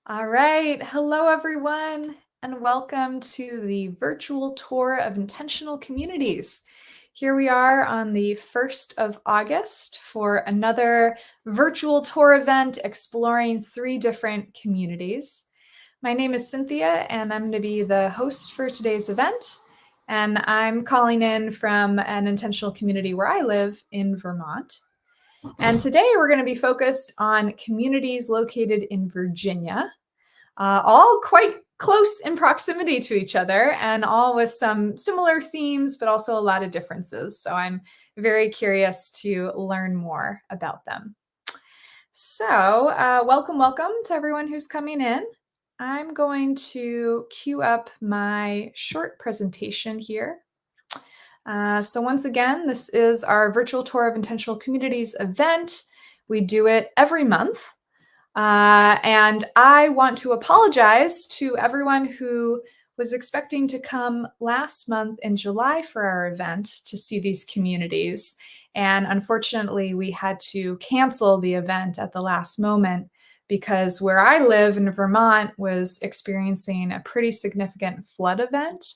All right. Hello, everyone, and welcome to the virtual tour of intentional communities. Here we are on the 1st of August for another virtual tour event exploring 3 different communities. My name is Cynthia, and I'm going to be the host for today's event. And I'm calling in from an intentional community where I live in Vermont. And today we're going to be focused on communities located in Virginia, all quite close in proximity to each other and all with some similar themes, but also a lot of differences. So I'm very curious to learn more about them. So welcome to everyone who's coming in. I'm going to queue up my short presentation here. So once again, this is our virtual tour of intentional communities event. We do it every month. And I want to apologize to everyone who was expecting to come last month in July for our event to see these communities. And unfortunately, we had to cancel the event at the last moment because where I live in Vermont was experiencing a pretty significant flood event.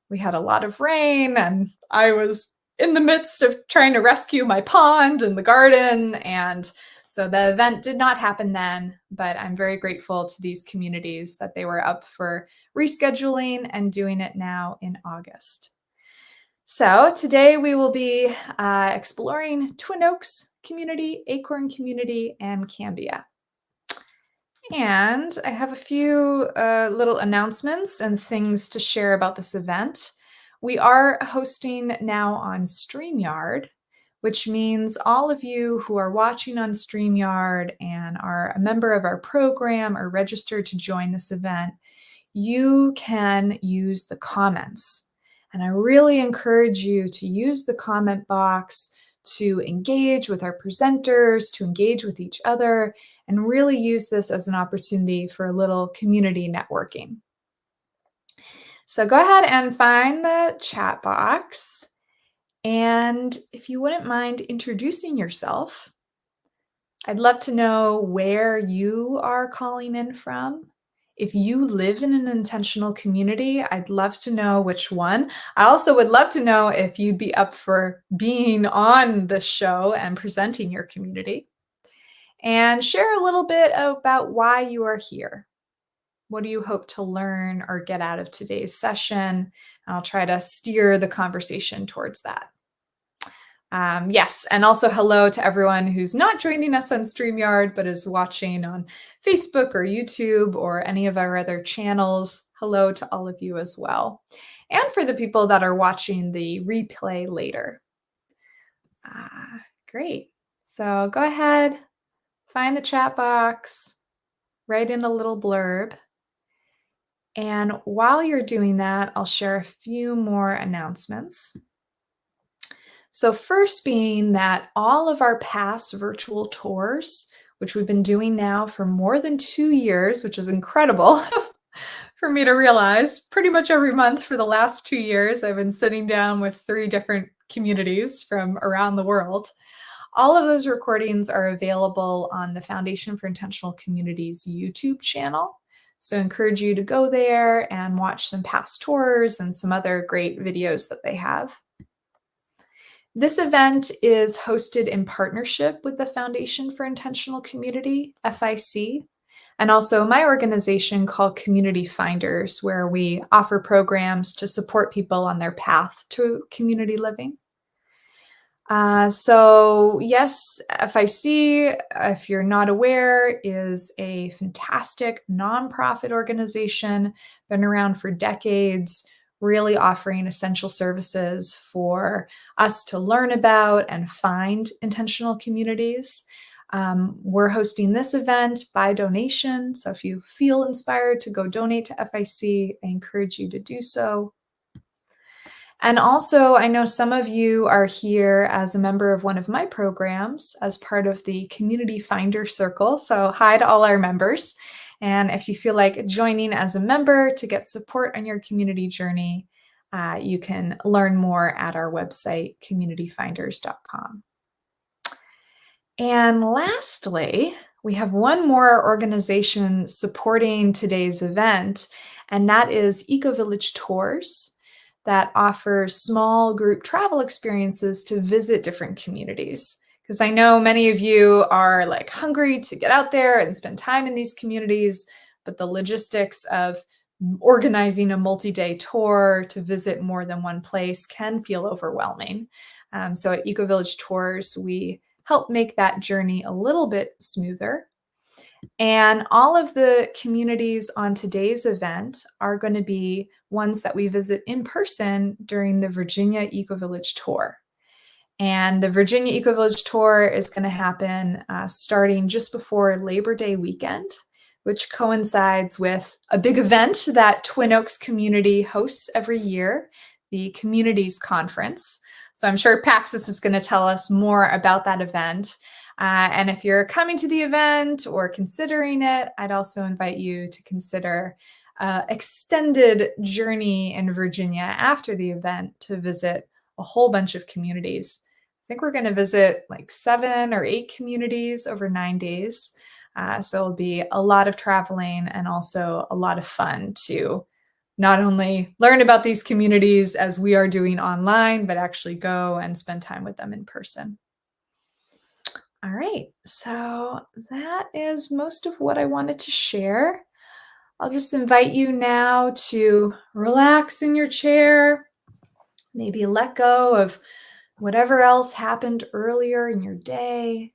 We had a lot of rain, and I was in the midst of trying to rescue my pond and the garden, and so the event did not happen then, but I'm very grateful to these communities that they were up for rescheduling and doing it now in August. So today we will be exploring Twin Oaks community, Acorn community, and Cambia. And I have a few little announcements and things to share about this event. We are hosting now on StreamYard, which means all of you who are watching on StreamYard and are a member of our program or registered to join this event, you can use the comments. And I really encourage you to use the comment box to engage with our presenters, to engage with each other, and really use this as an opportunity for a little community networking. So go ahead and find the chat box. And if you wouldn't mind introducing yourself, I'd love to know where you are calling in from. If you live in an intentional community, I'd love to know which one. I also would love to know if you'd be up for being on the show and presenting your community. And share a little bit about why you are here. What do you hope to learn or get out of today's session? And I'll try to steer the conversation towards that. Yes, and also hello to everyone who's not joining us on StreamYard, but is watching on Facebook or YouTube or any of our other channels. Hello to all of you as well. And for the people that are watching the replay later. Great. So go ahead, find the chat box, write in a little blurb. And while you're doing that, I'll share a few more announcements. So first being that all of our past virtual tours, which we've been doing now for more than 2 years, which is incredible for me to realize, pretty much every month for the last 2 years, I've been sitting down with 3 different communities from around the world. All of those recordings are available on the Foundation for Intentional Communities YouTube channel. So I encourage you to go there and watch some past tours and some other great videos that they have. This event is hosted in partnership with the Foundation for Intentional Community, FIC, and also my organization called Community Finders, where we offer programs to support people on their path to community living. So yes, FIC, if you're not aware, is a fantastic nonprofit organization, been around for decades, really offering essential services for us to learn about and find intentional communities. We're hosting this event by donation, so if you feel inspired to go donate to FIC, I encourage you to do so. And also, I know some of you are here as a member of one of my programs as part of the Community Finder Circle. So hi to all our members. And if you feel like joining as a member to get support on your community journey, you can learn more at our website, communityfinders.com. And lastly, we have one more organization supporting today's event, and that is Eco Village Tours that offers small group travel experiences to visit different communities. Because I know many of you are like hungry to get out there and spend time in these communities, but the logistics of organizing a multi-day tour to visit more than one place can feel overwhelming. So at Eco Village Tours, we help make that journey a little bit smoother. And all of the communities on today's event are going to be ones that we visit in person during the Virginia Eco Village Tour. And the Virginia Eco Village Tour is going to happen starting just before Labor Day weekend, which coincides with a big event that Twin Oaks community hosts every year, the Communities Conference. So I'm sure Paxis is going to tell us more about that event. And if you're coming to the event or considering it, I'd also invite you to consider extended journey in Virginia after the event to visit a whole bunch of communities. I think we're going to visit like 7 or 8 communities over 9 days. So it'll be a lot of traveling and also a lot of fun to not only learn about these communities as we are doing online, but actually go and spend time with them in person. All right, so that is most of what I wanted to share. I'll just invite you now to relax in your chair, maybe let go of whatever else happened earlier in your day,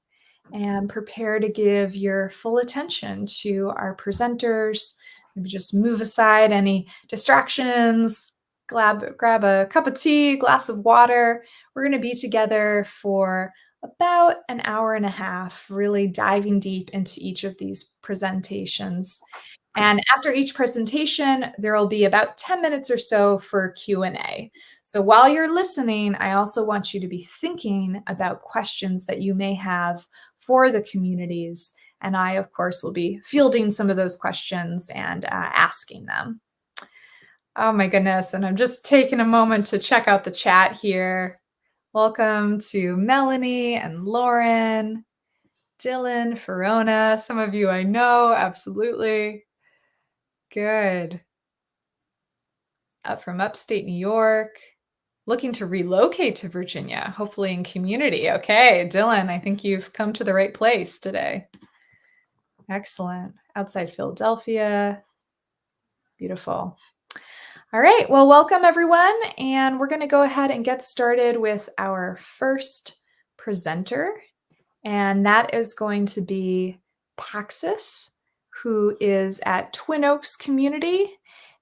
and prepare to give your full attention to our presenters. Maybe just move aside any distractions, grab a cup of tea, glass of water. We're going to be together for about an hour and a half, really diving deep into each of these presentations. And after each presentation, there will be about 10 minutes or so for Q&A. So while you're listening, I also want you to be thinking about questions that you may have for the communities. And I, of course, will be fielding some of those questions and asking them. Oh my goodness, and I'm just taking a moment to check out the chat here. Welcome to Melanie and Lauren, Dylan, Verona. Some of you I know, absolutely. Good. Up from upstate New York. Looking to relocate to Virginia, hopefully in community. Okay, Dylan, I think you've come to the right place today. Excellent. Outside Philadelphia. Beautiful. All right, well, welcome everyone. And we're going to go ahead and get started with our first presenter. And that is going to be Paxis, who is at Twin Oaks Community.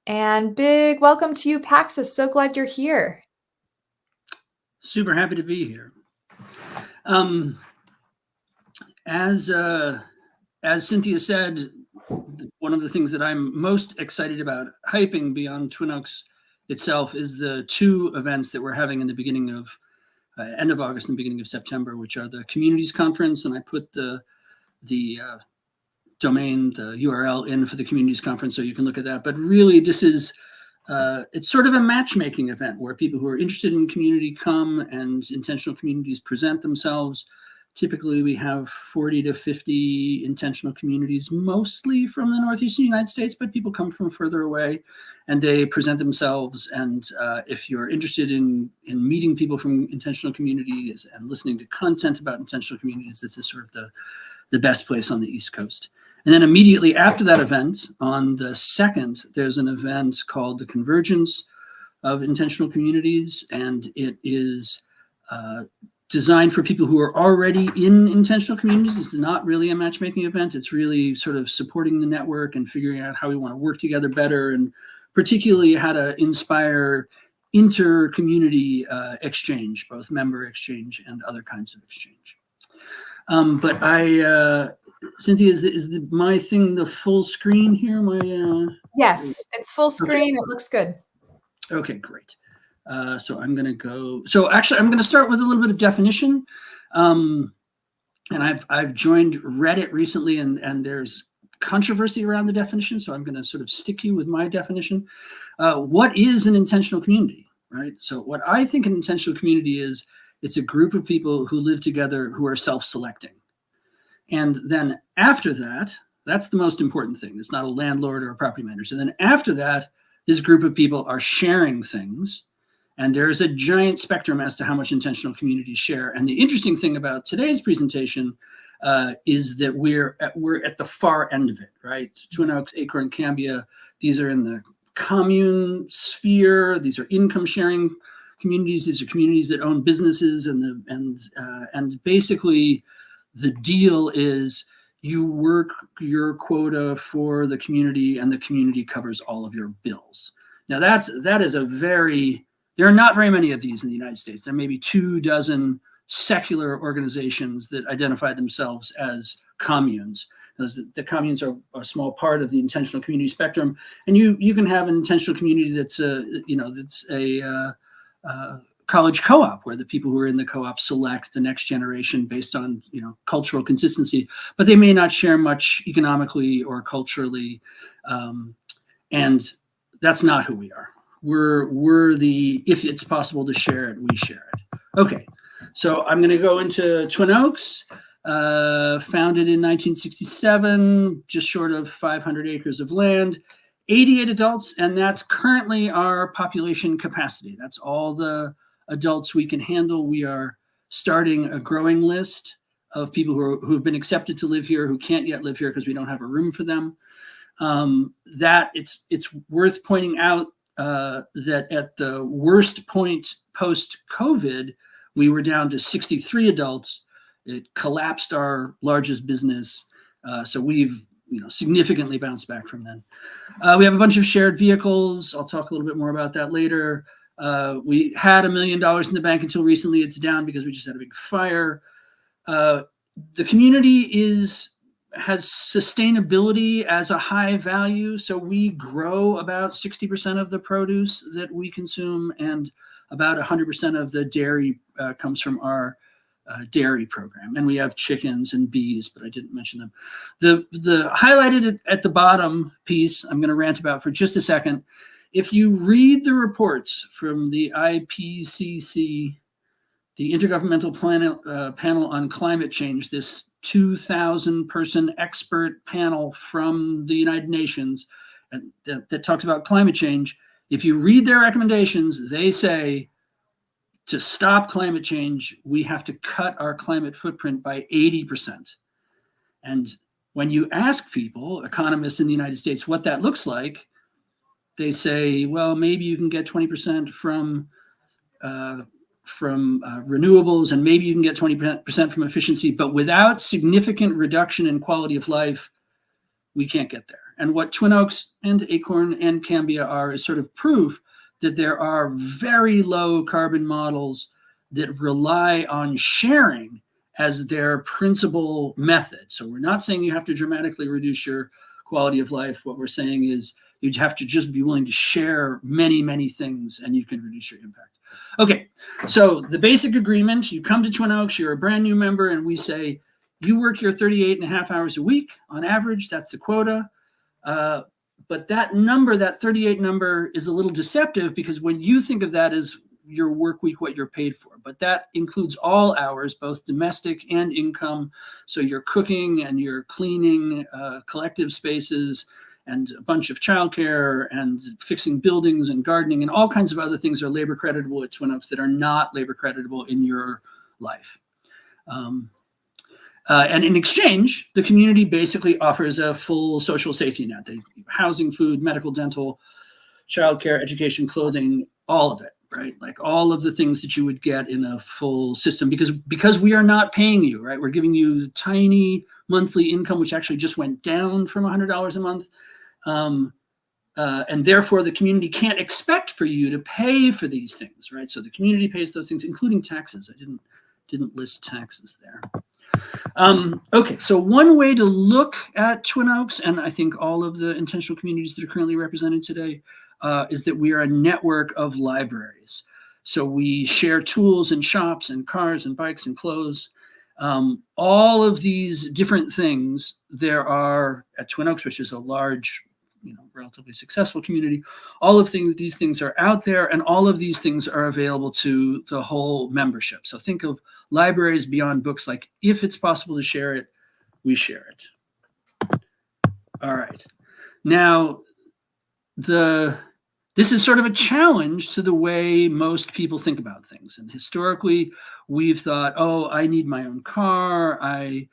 And big welcome to you, Paxis. So glad you're here. Super happy to be here. As Cynthia said, one of the things that I'm most excited about hyping beyond Twin Oaks itself is the 2 events that we're having in the beginning of end of August and beginning of September, which are the Communities Conference, and I put the domain, the URL in for the Communities Conference so you can look at that. But really, this is it's sort of a matchmaking event where people who are interested in community come and intentional communities present themselves. Typically, we have 40 to 50 intentional communities, mostly from the Northeastern United States, but people come from further away and they present themselves. And if you're interested in meeting people from intentional communities and listening to content about intentional communities, this is sort of the best place on the East Coast. And then immediately after that event, on the 2nd, there's an event called the Convergence of Intentional Communities, and it is designed for people who are already in intentional communities. It's not really a matchmaking event. It's really sort of supporting the network and figuring out how we want to work together better, and particularly how to inspire inter-community exchange, both member exchange and other kinds of exchange. But Cynthia, is my thing the full screen here? Yes, it's full screen. Okay. It looks good. Okay, great. So I'm going to go. So actually, I'm going to start with a little bit of definition. And I've joined Reddit recently, and there's controversy around the definition. So I'm going to sort of stick you with my definition. What is an intentional community, right? So what I think an intentional community is, it's a group of people who live together who are self-selecting. And then after that, that's the most important thing. It's not a landlord or a property manager. So then after that, this group of people are sharing things. And there's a giant spectrum as to how much intentional communities share. And the interesting thing about today's presentation is that we're at the far end of it, right? Twin Oaks, Acorn, Cambia, these are in the commune sphere. These are income sharing communities. These are communities that own businesses, and basically the deal is you work your quota for the community, and the community covers all of your bills. Now that is a very, there are not very many of these in the United States. There may be 24 secular organizations that identify themselves as communes. The communes are a small part of the intentional community spectrum, and you can have an intentional community that's a college co-op, where the people who are in the co-op select the next generation based on cultural consistency, but they may not share much economically or culturally, and that's not who we are. We're the, if it's possible to share it, we share it. Okay, so I'm going to go into Twin Oaks. Founded in 1967, just short of 500 acres of land, 88 adults, and that's currently our population capacity. That's all the adults we can handle. We are starting a growing list of people who've been accepted to live here, who can't yet live here because we don't have a room for them. That it's worth pointing out that at the worst point post-COVID, we were down to 63 adults. It collapsed our largest business. So we've significantly bounced back from then. We have a bunch of shared vehicles. I'll talk a little bit more about that later. We had $1 million in the bank until recently. It's down because we just had a big fire. The community has sustainability as a high value. So we grow about 60% of the produce that we consume, and about 100% of the dairy comes from our dairy program. And we have chickens and bees, but I didn't mention them. The highlighted at the bottom piece, I'm going to rant about for just a second. If you read the reports from the IPCC, the Intergovernmental Panel on Climate Change, this 2,000-person expert panel from the United Nations that talks about climate change, if you read their recommendations, they say to stop climate change, we have to cut our climate footprint by 80%. And when you ask people, economists in the United States, what that looks like, they say, well, maybe you can get 20% from renewables, and maybe you can get 20% from efficiency, but without significant reduction in quality of life, we can't get there. And what Twin Oaks and Acorn and Cambia are is sort of proof that there are very low carbon models that rely on sharing as their principal method. So we're not saying you have to dramatically reduce your quality of life. What we're saying is you have to just be willing to share many, many things, and you can reduce your impact. Okay, so the basic agreement, you come to Twin Oaks, you're a brand new member, and we say, you work your 38.5 hours a week on average, that's the quota. But that number, that 38 number, is a little deceptive, because when you think of that as your work week, what you're paid for, but that includes all hours, both domestic and income. So you're cooking and you're cleaning collective spaces, and a bunch of childcare and fixing buildings and gardening and all kinds of other things are labor creditable at Twin Oaks that are not labor creditable in your life. And in exchange, the community basically offers a full social safety net. They housing, food, medical, dental, childcare, education, clothing, all of it, right? Like all of the things that you would get in a full system, because we are not paying you, right? We're giving you tiny monthly income, which actually just went down from $100 a month. And therefore the community can't expect for you to pay for these things, right? So the community pays those things, including taxes. I didn't list taxes there. Okay, so one way to look at Twin Oaks, and I think all of the intentional communities that are currently represented today, is that we are a network of libraries. So we share tools and shops and cars and bikes and clothes. All of these different things there are at Twin Oaks, which is a large, relatively successful community. All of these things are out there, and all of these things are available to the whole membership. So think of libraries beyond books, like if it's possible to share it, we share it. All right. Now, this is sort of a challenge to the way most people think about things. And historically, we've thought, oh, I need my own car. I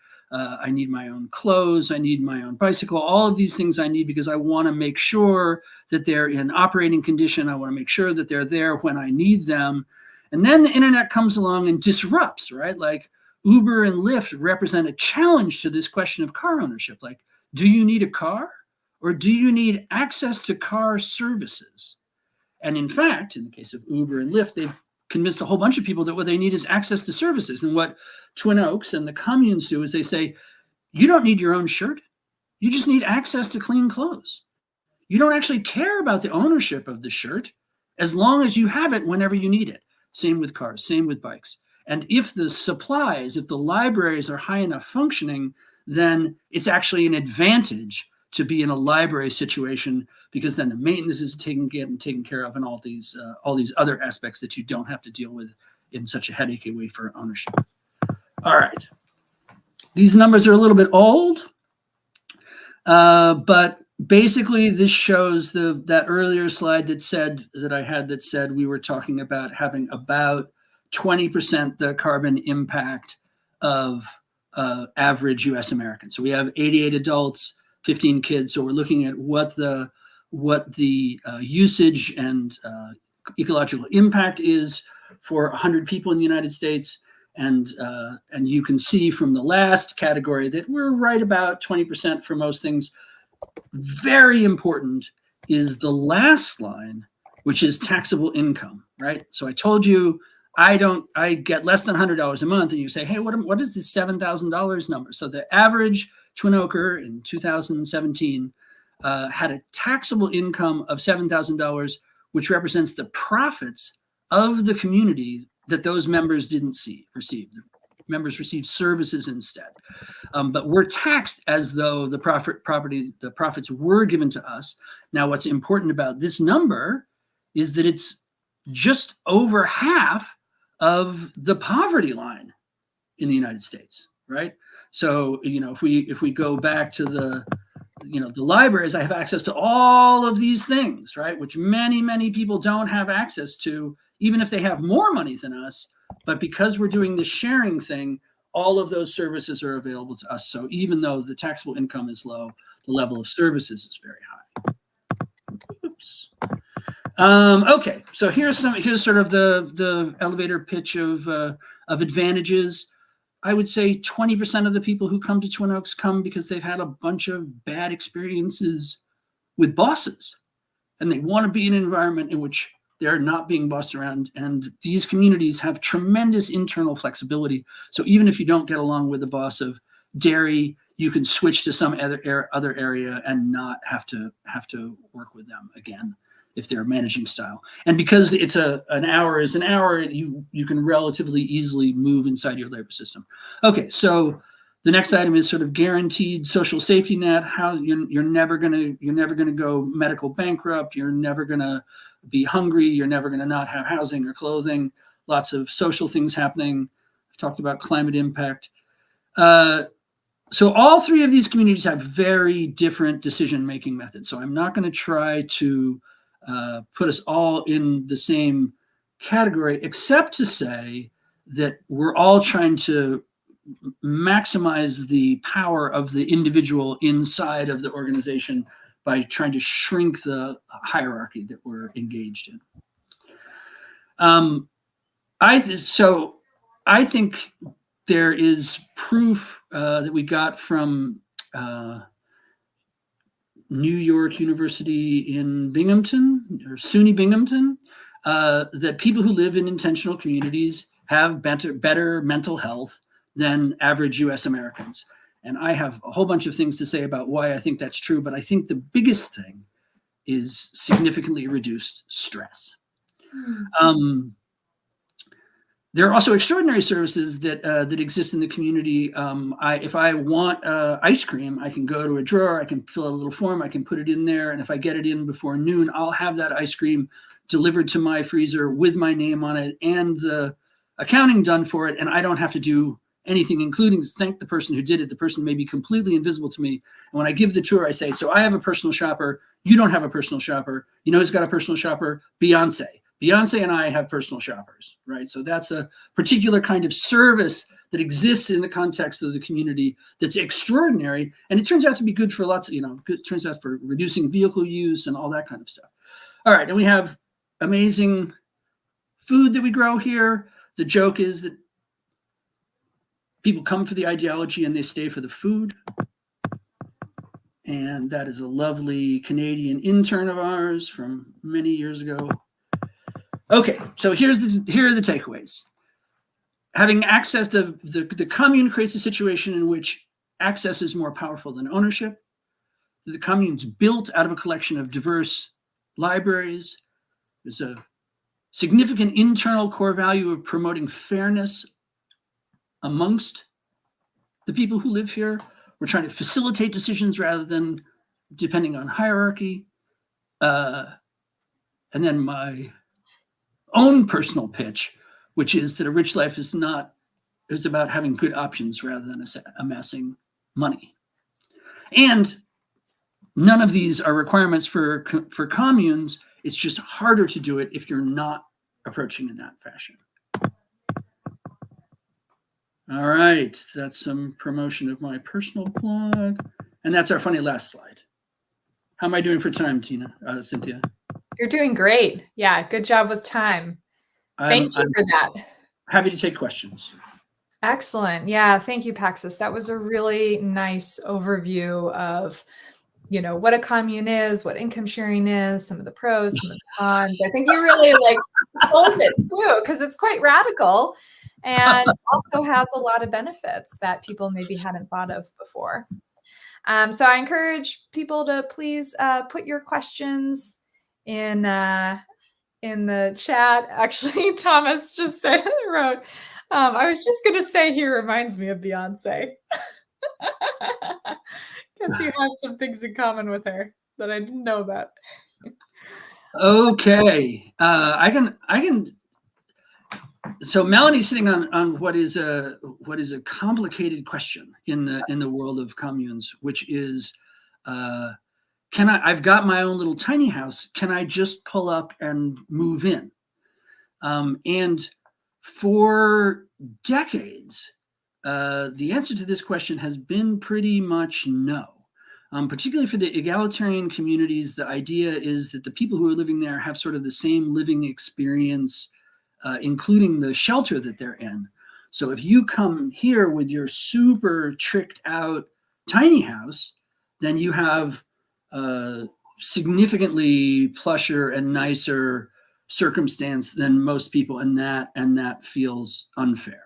need my own clothes. I need my own bicycle. All of these things I need because I want to make sure that they're in operating condition. I want to make sure that they're there when I need them. And then the internet comes along and disrupts, right? Like Uber and Lyft represent a challenge to this question of car ownership. Like, do you need a car? Or do you need access to car services? And in fact, in the case of Uber and Lyft, they've convinced a whole bunch of people that what they need is access to services. And what Twin Oaks and the communes do is they say, you don't need your own shirt. You just need access to clean clothes. You don't actually care about the ownership of the shirt as long as you have it whenever you need it. Same with cars, same with bikes. And if the supplies, if the libraries are high enough functioning, then it's actually an advantage to be in a library situation, because then the maintenance is taken care of, and all these other aspects that you don't have to deal with in such a headachy way for ownership. All right, these numbers are a little bit old, but basically this shows that earlier slide that I had said we were talking about having about 20% the carbon impact of average U.S. Americans. So we have 88 adults, 15 kids. So we're looking at what the usage and ecological impact is for 100 people in the United States. And you can see from the last category that we're right about 20% for most things. Very important is the last line, which is taxable income, right? So I told you I get less than $100 a month, and you say, hey, what is this $7,000 number? So the average Twin Oaker in 2017 had a taxable income of $7,000, which represents the profits of the community that those members didn't receive. The members received services instead. But we're taxed as though the profits were given to us. Now, what's important about this number is that it's just over half of the poverty line in the United States, right? So, if we go back to the libraries, I have access to all of these things, right? Which many people don't have access to, even if they have more money than us. But because we're doing this sharing thing, all of those services are available to us. So even though the taxable income is low, the level of services is very high. Oops. Okay, so here's sort of the elevator pitch of advantages. I would say 20% of the people who come to Twin Oaks come because they've had a bunch of bad experiences with bosses, and they want to be in an environment in which they're not being bossed around. And these communities have tremendous internal flexibility. So even if you don't get along with the boss of dairy, you can switch to some other area and not have to work with them again if they're managing style. And because it's an hour is an hour, you can relatively easily move inside your labor system. Okay, so the next item is sort of guaranteed social safety net. How you're never gonna go medical bankrupt. You're never gonna be hungry. You're never gonna not have housing or clothing. Lots of social things happening. I've talked about climate impact. So all three of these communities have very different decision-making methods. So I'm not going to try to put us all in the same category, except to say that we're all trying to maximize the power of the individual inside of the organization by trying to shrink the hierarchy that we're engaged in. I think there is proof that we got from New York University in Binghamton, or SUNY Binghamton, that people who live in intentional communities have better mental health than average US Americans. And I have a whole bunch of things to say about why I think that's true, but I think the biggest thing is significantly reduced stress. There are also extraordinary services that exist in the community. If I want ice cream, I can go to a drawer, I can fill out a little form, I can put it in there, and if I get it in before noon, I'll have that ice cream delivered to my freezer with my name on it and the accounting done for it, and I don't have to do anything, including thank the person who did it. The person may be completely invisible to me. And when I give the tour, I say, so I have a personal shopper. You don't have a personal shopper. You know who's got a personal shopper? Beyonce. Beyonce and I have personal shoppers, right? So that's a particular kind of service that exists in the context of the community that's extraordinary. And it turns out to be good for lots of, it turns out for reducing vehicle use and all that kind of stuff. All right, and we have amazing food that we grow here. The joke is that people come for the ideology and they stay for the food. And that is a lovely Canadian intern of ours from many years ago. Okay, so here are the takeaways. Having access to the commune creates a situation in which access is more powerful than ownership. The commune's built out of a collection of diverse libraries. There's a significant internal core value of promoting fairness amongst the people who live here. We're trying to facilitate decisions rather than depending on hierarchy. And then my own personal pitch, which is that a rich life is about having good options rather than amassing money. And none of these are requirements for communes. It's just harder to do it if you're not approaching in that fashion. All right, that's some promotion of my personal blog. And that's our funny last slide. How am I doing for time, Cynthia? You're doing great. Yeah, good job with time. Thank you for that. Happy to take questions. Excellent. Yeah, thank you, Paxis. That was a really nice overview of, what a commune is, what income sharing is, some of the pros, some of the cons. I think you really sold it too, because it's quite radical and also has a lot of benefits that people maybe hadn't thought of before. So I encourage people to please put your questions in the chat. Actually, Thomas just wrote, I was just going to say he reminds me of Beyonce. Because you have some things in common with her that I didn't know about. Okay. I can. So Melanie's sitting on what is a complicated question in the world of communes, which is, I've got my own little tiny house. Can I just pull up and move in? And for decades, the answer to this question has been pretty much no. Particularly for the egalitarian communities, the idea is that the people who are living there have sort of the same living experience, including the shelter that they're in. So if you come here with your super tricked out tiny house, then you have significantly plusher and nicer circumstance than most people, and that feels unfair.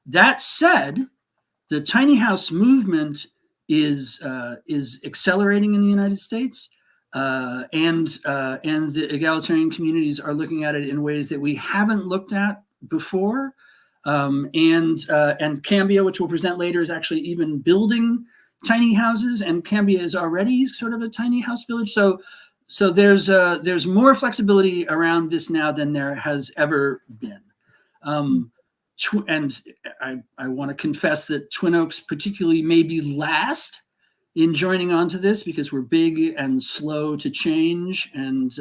That said, the tiny house movement is accelerating in the United States, and the egalitarian communities are looking at it in ways that we haven't looked at before. And Cambia, which we'll present later, is actually even building tiny houses, and Cambia is already sort of a tiny house village. So there's more flexibility around this now than there has ever been. And I want to confess that Twin Oaks particularly may be last in joining onto this because we're big and slow to change. And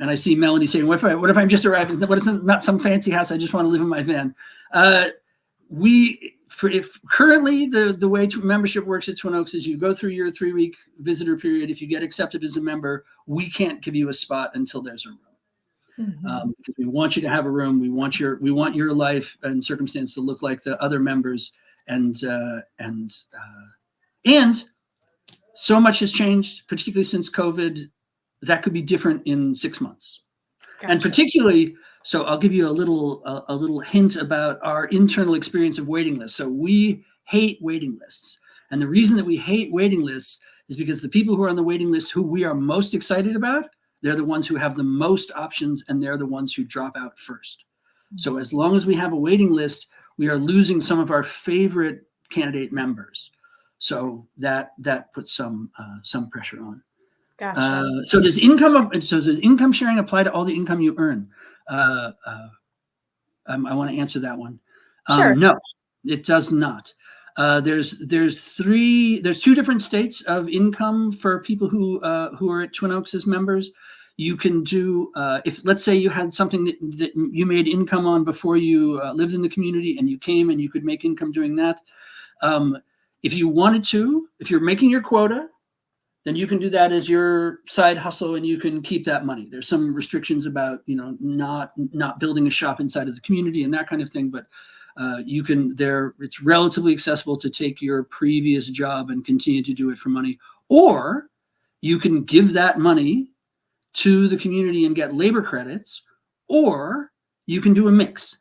I see Melanie saying, what if I'm just arriving? What is not some fancy house? I just want to live in my van. Currently the way membership works at Twin Oaks is you go through your 3-week visitor period. If you get accepted as a member, we can't give you a spot until there's a room. Mm-hmm. Because we want you to have a room. We want your life and circumstance to look like the other members, and so much has changed, particularly since COVID. That could be different in 6 months. Gotcha. And particularly, so I'll give you a little hint about our internal experience of waiting lists. So we hate waiting lists, and the reason that we hate waiting lists is because the people who are on the waiting list who we are most excited about, they're the ones who have the most options, and they're the ones who drop out first. So as long as we have a waiting list, we are losing some of our favorite candidate members. So that puts some pressure on. Gotcha. So does income sharing apply to all the income you earn? I want to answer that one. Sure. No, it does not. There's two different states of income for people who are at Twin Oaks as members. You can do, if let's say you had something that you made income on before you lived in the community, and you came and you could make income doing that. If you wanted to, if you're making your quota, then you can do that as your side hustle, and you can keep that money. There's some restrictions about, not building a shop inside of the community and that kind of thing, but you can it's relatively accessible to take your previous job and continue to do it for money, or you can give that money to the community and get labor credits, or you can do a mix.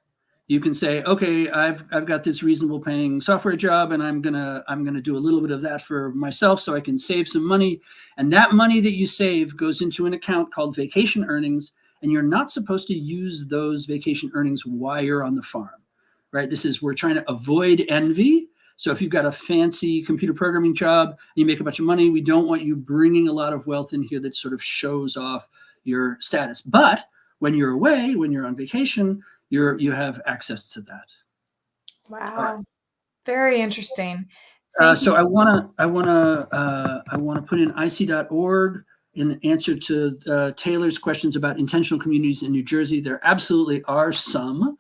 You can say, okay, I've got this reasonable paying software job, and I'm gonna do a little bit of that for myself so I can save some money. And that money that you save goes into an account called vacation earnings, and you're not supposed to use those vacation earnings while you're on the farm, right? We're trying to avoid envy. So if you've got a fancy computer programming job and you make a bunch of money, we don't want you bringing a lot of wealth in here that sort of shows off your status. But when you're away, when you're on vacation, you have access to that. Wow. Right. Very interesting. So I want to put in ic.org in answer to Taylor's questions about intentional communities in New Jersey. There absolutely are some.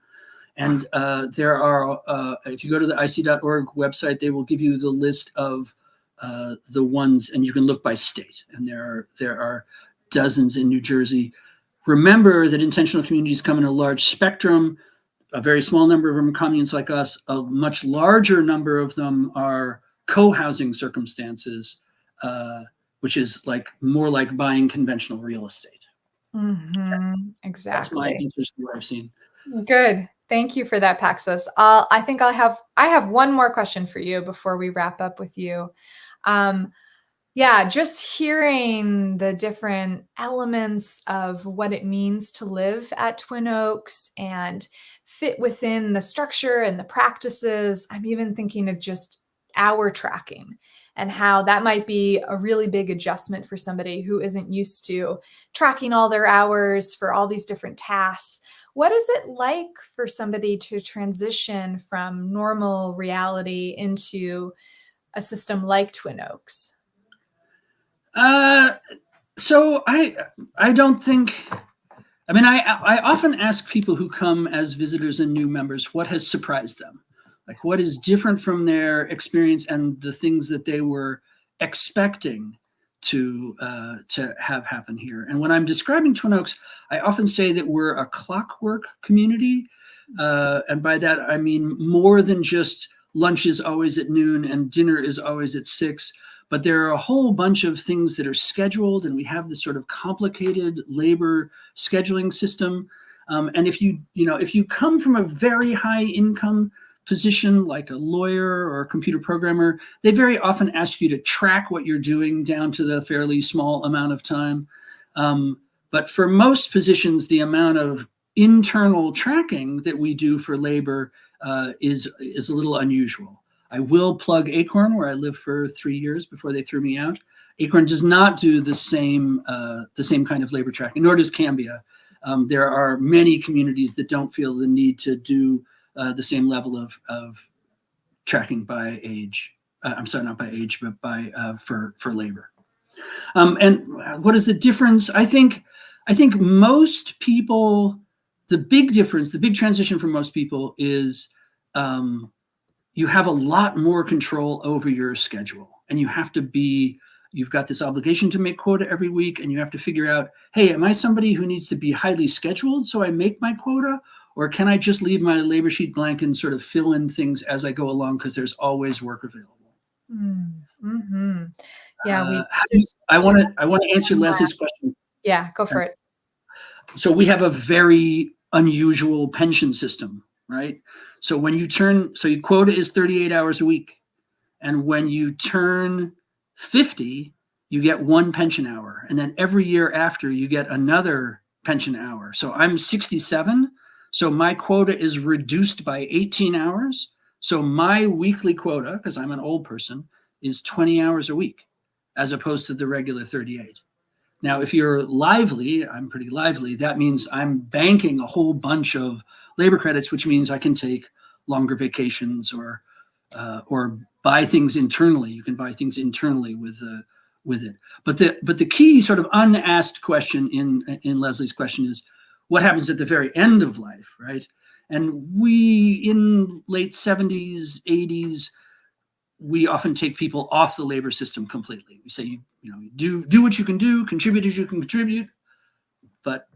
And there are, if you go to the ic.org website, they will give you the list of the ones, and you can look by state. And there are dozens in New Jersey. Remember that intentional communities come in a large spectrum. A very small number of them are communes like us. A much larger number of them are co-housing circumstances, which is more like buying conventional real estate. Mm-hmm. Exactly. That's my answers to what I've seen. Good. Thank you for that, Paxos. I think I have one more question for you before we wrap up with you. Just hearing the different elements of what it means to live at Twin Oaks and fit within the structure and the practices. I'm even thinking of just hour tracking and how that might be a really big adjustment for somebody who isn't used to tracking all their hours for all these different tasks. What is it like for somebody to transition from normal reality into a system like Twin Oaks? So I don't think, I often ask people who come as visitors and new members, what has surprised them? Like, what is different from their experience and the things that they were expecting to have happen here. And when I'm describing Twin Oaks, I often say that we're a clockwork community. And by that, I mean more than just lunch is always at noon and dinner is always at 6. But there are a whole bunch of things that are scheduled, and we have this sort of complicated labor scheduling system. And if you come from a very high income position like a lawyer or a computer programmer, they very often ask you to track what you're doing down to the fairly small amount of time. But for most positions, the amount of internal tracking that we do for labor is a little unusual. I will plug Acorn, where I lived for 3 years before they threw me out. Acorn does not do the same kind of labor tracking, nor does Cambia. There are many communities that don't feel the need to do the same level of tracking by age. I'm sorry, not by age, but by for labor. And what is the difference? I think most people, the big transition for most people is you have a lot more control over your schedule, and you've got this obligation to make quota every week, and you have to figure out, hey, am I somebody who needs to be highly scheduled so I make my quota? Or can I just leave my labor sheet blank and sort of fill in things as I go along because there's always work available? Mm-hmm. Yeah, I want to answer Leslie's question. Yeah, go for it. So we have a very unusual pension system, right? So when your quota is 38 hours a week, and when you turn 50, you get 1 pension hour, and then every year after you get another pension hour. So I'm 67. So my quota is reduced by 18 hours. So my weekly quota, because I'm an old person, is 20 hours a week, as opposed to the regular 38. Now, if you're lively, I'm pretty lively, that means I'm banking a whole bunch of labor credits, which means I can take longer vacations or buy things internally. You can buy things internally with it. But the key sort of unasked question in Leslie's question is, what happens at the very end of life, right? And we, in late 70s, 80s, we often take people off the labor system completely. We say, do what you can do, contribute as you can contribute, but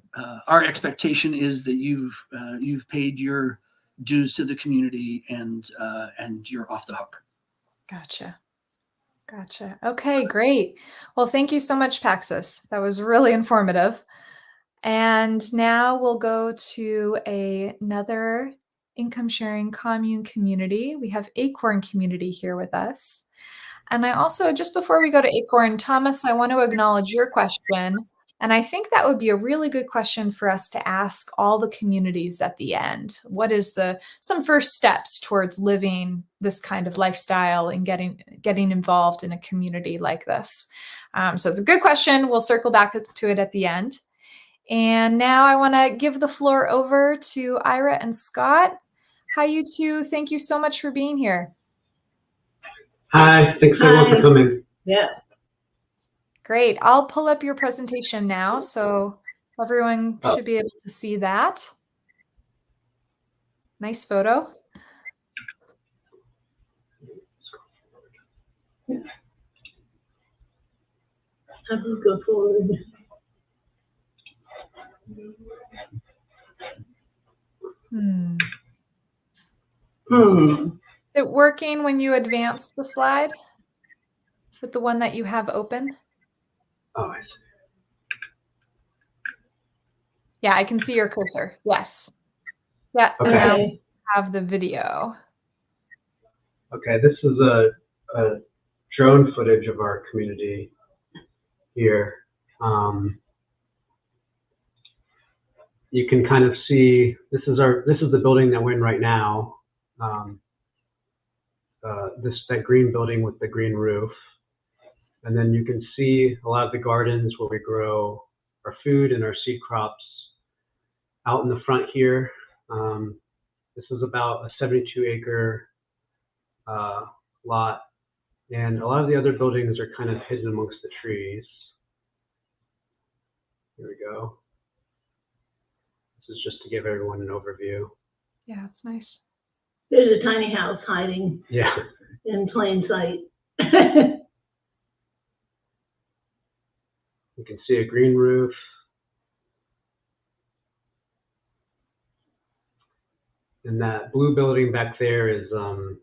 our expectation is that you've paid your dues to the community and you're off the hook. Gotcha. Okay, great. Well, thank you so much, Paxis. That was really informative. And now we'll go to another income sharing commune community. We have Acorn Community here with us. And I also, just before we go to Acorn, Thomas, I want to acknowledge your question. And I think that would be a really good question for us to ask all the communities at the end. What is some first steps towards living this kind of lifestyle and getting involved in a community like this? So it's a good question. We'll circle back to it at the end. And now I want to give the floor over to Ira and Scott. Hi, you two. Thank you so much for being here. Hi, thanks everyone for coming. Yeah. Great. I'll pull up your presentation now, so everyone should be able to see that. Nice photo. How do you go forward? Is it working when you advance the slide with the one that you have open? Oh, I see. Yeah, I can see your cursor. Yes. Yeah, Okay. and now we have the video. Okay, this is a drone footage of our community here. You can kind of see this is the building that we're in right now. That green building with the green roof, and then you can see a lot of the gardens where we grow our food and our seed crops out in the front here. This is about a 72-acre lot, and a lot of the other buildings are kind of hidden amongst the trees. Here we go. This is just to give everyone an overview. Yeah, it's nice. There's a tiny house hiding in plain sight. You can see a green roof. And that blue building back there is a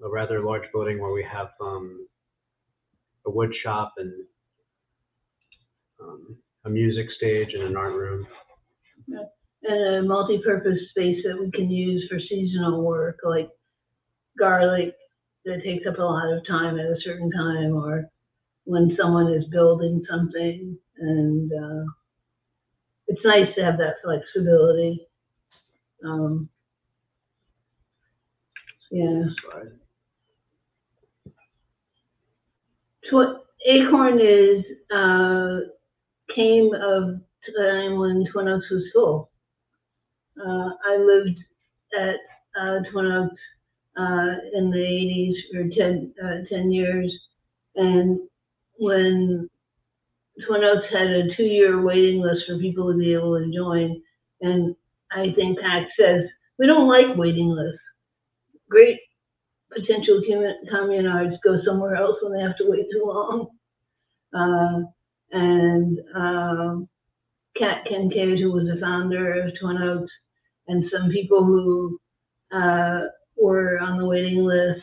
rather large building where we have a wood shop and a music stage and an art room. And a multi-purpose space that we can use for seasonal work, like garlic that takes up a lot of time at a certain time, or when someone is building something. And it's nice to have that flexibility. Yeah. Acorn came of time when Twin Oaks was full. I lived at Twin Oaks in the 80s for 10 years, and when Twin Oaks had a 2-year waiting list for people to be able to join, and I think Pat says, we don't like waiting lists. Great potential communards go somewhere else when they have to wait too long. Kat Kincaid, who was the founder of Twin Oaks, and some people who were on the waiting list,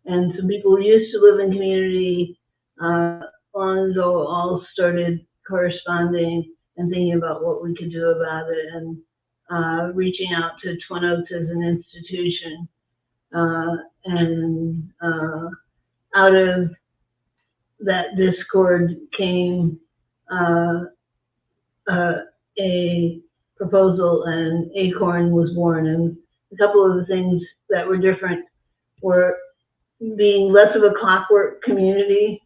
and some people who used to live in community long ago, all started corresponding and thinking about what we could do about it, and reaching out to Twin Oaks as an institution. And out of that discord came a proposal, and Acorn was born. And a couple of the things that were different were being less of a clockwork community,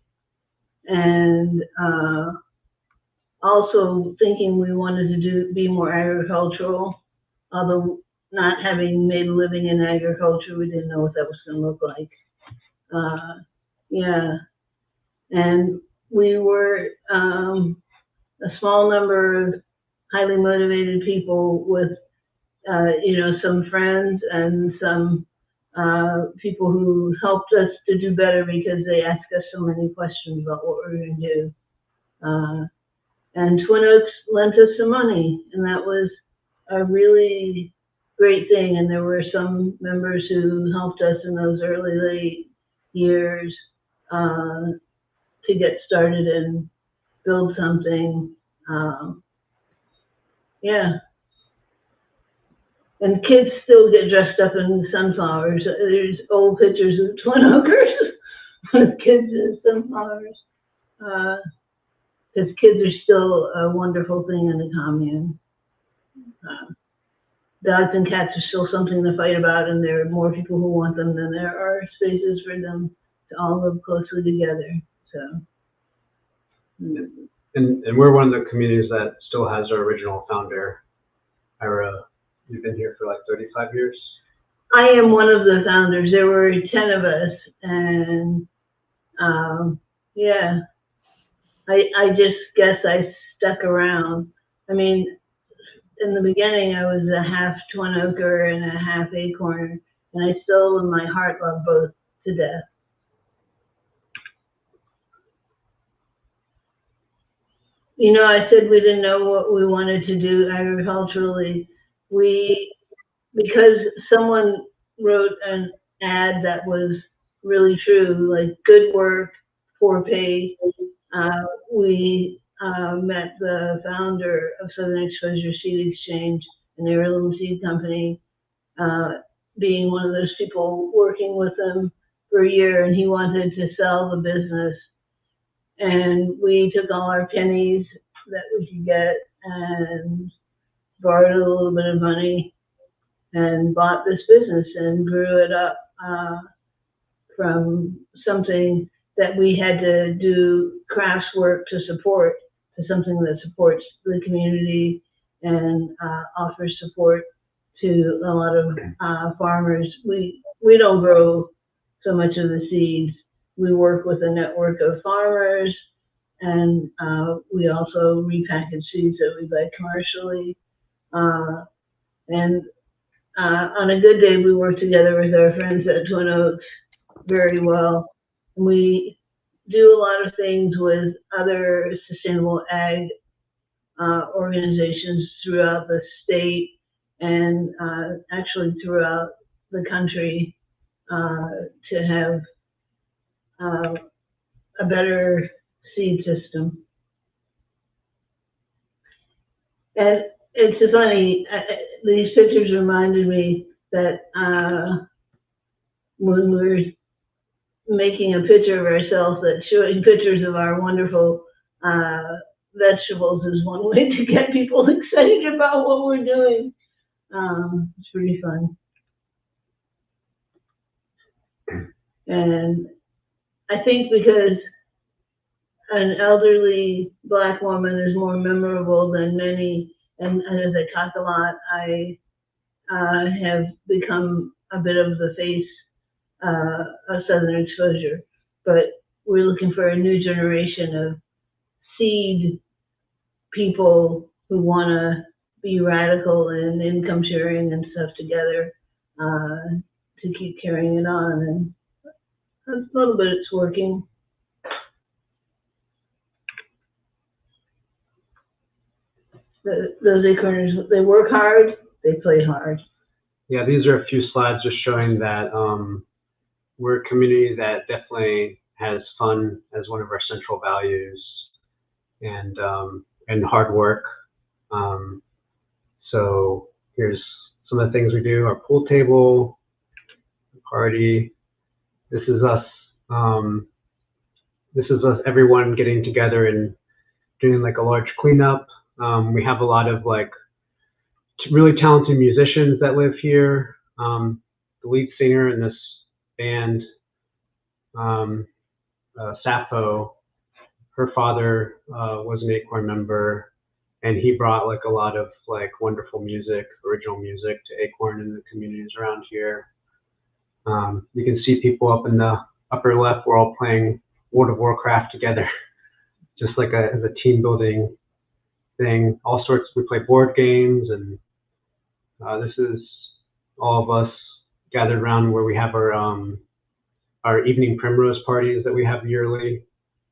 and also thinking we wanted to be more agricultural, although not having made a living in agriculture, we didn't know what that was going to look like. Yeah, and we were a small number of highly motivated people with, some friends and some people who helped us to do better because they asked us so many questions about what we were going to do. And Twin Oaks lent us some money, and that was a really great thing. And there were some members who helped us in those early, late years to get started and build something. Yeah. And kids still get dressed up in sunflowers. There's old pictures of Twin Oakers with kids in sunflowers. Because kids are still a wonderful thing in the commune. Dogs and cats are still something to fight about, and there are more people who want them than there are spaces for them to all live closely together. So. And we're one of the communities that still has our original founder, Ira. You've been here for like 35 years? I am one of the founders. There were 10 of us, and yeah, I just guess I stuck around. I mean, in the beginning, I was a half Twin Oaker and a half Acorn, and I still, in my heart, love both to death. You know, I said we didn't know what we wanted to do agriculturally. Because someone wrote an ad that was really true, like good work, poor pay. We met the founder of Southern Exposure Seed Exchange, an heirloom seed company, being one of those people working with them for a year, and he wanted to sell the business. And we took all our pennies that we could get and borrowed a little bit of money and bought this business and grew it up from something that we had to do crafts work to support to something that supports the community and offers support to a lot of farmers. We don't grow so much of the seeds. We work with a network of farmers, and we also repackage seeds that we buy commercially. And on a good day, we work together with our friends at Twin Oaks very well. We do a lot of things with other sustainable ag organizations throughout the state and actually throughout the country to have a better seed system. And it's funny, these pictures reminded me that when we're making a picture of ourselves, that showing pictures of our wonderful vegetables is one way to get people excited about what we're doing. It's pretty fun. And I think because an elderly Black woman is more memorable than many, and as I talk a lot, I have become a bit of the face of Southern Exposure. But we're looking for a new generation of seed people who want to be radical in income sharing and stuff together to keep carrying it on. And a little bit it's working. Those acorners, they work hard, they play hard. Yeah, these are a few slides just showing that we're a community that definitely has fun as one of our central values, and hard work. So here's some of the things we do: our pool table, party. This is us. This is us. Everyone getting together and doing like a large cleanup. We have a lot of like really talented musicians that live here. The lead singer in this band, Sappho, her father was an Acorn member, and he brought like a lot of like wonderful music, original music to Acorn and the communities around here. You can see people up in the upper left. We're all playing World of Warcraft together, just like as a team building thing. All sorts. We play board games, and this is all of us gathered around where we have our evening primrose parties that we have yearly.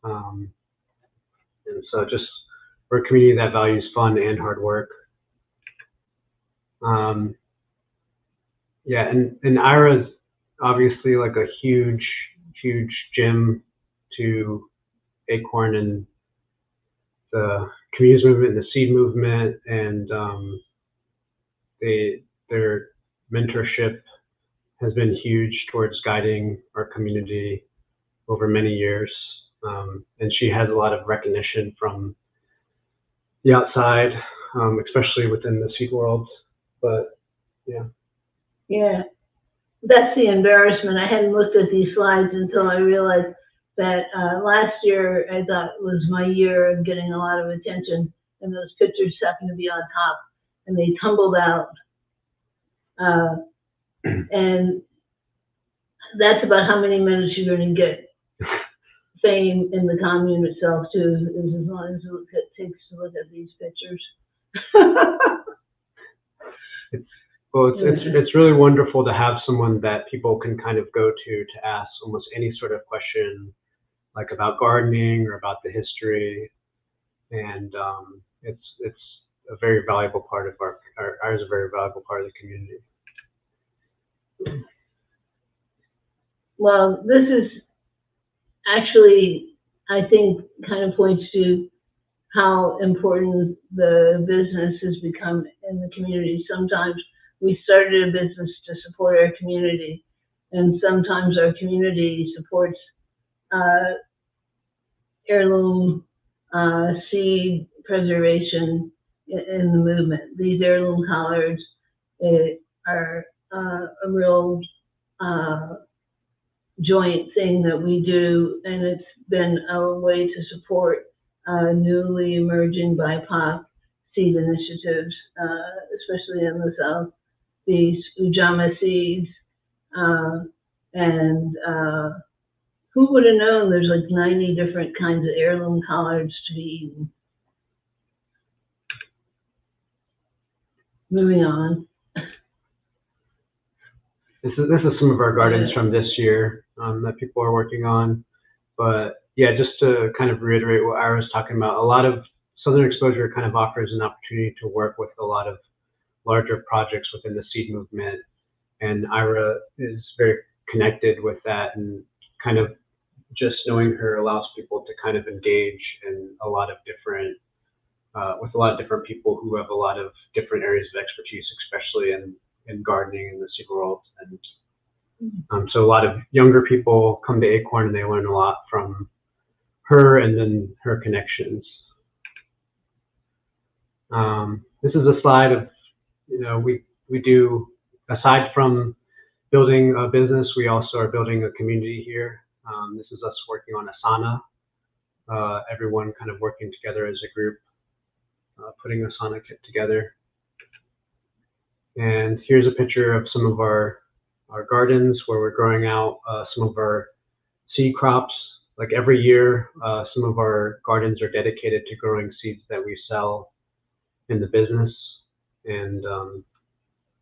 And so just we're a community that values fun and hard work. Yeah, and Ira's obviously like a huge gem to Acorn and the communities movement and the seed movement, and their mentorship has been huge towards guiding our community over many years. And she has a lot of recognition from the outside, especially within the seed world. But yeah. Yeah, that's the embarrassment. I hadn't looked at these slides until I realized that last year I thought was my year of getting a lot of attention, and those pictures happened to be on top, and they tumbled out. And that's about how many minutes you're going to get fame in the commune itself too, is as long as it takes to look at these pictures. Well, it's really wonderful to have someone that people can kind of go to ask almost any sort of question, like about gardening or about the history, and it's a very valuable part of ours, a very valuable part of the community. Well, this is actually, I think, kind of points to how important the business has become in the community. Sometimes we started a business to support our community, and sometimes our community supports heirloom seed preservation in the movement. These heirloom collards are a real joint thing that we do, and it's been a way to support newly emerging BIPOC seed initiatives, especially in the South. These Ujama seeds, and who would have known there's like 90 different kinds of heirloom collards to be eaten. Moving on. This is some of our gardens from this year that people are working on. But yeah, just to kind of reiterate what Ira was talking about, a lot of Southern Exposure kind of offers an opportunity to work with a lot of larger projects within the seed movement. And Ira is very connected with that, and kind of just knowing her allows people to kind of engage in a lot of different, with a lot of different people who have a lot of different areas of expertise, especially in gardening in the seed world. And so a lot of younger people come to Acorn and they learn a lot from her and then her connections. This is a slide of, we do, aside from building a business, we also are building a community here. This is us working on Asana, everyone kind of working together as a group, putting Asana kit together. And here's a picture of some of our gardens where we're growing out some of our seed crops. Like every year, some of our gardens are dedicated to growing seeds that we sell in the business. And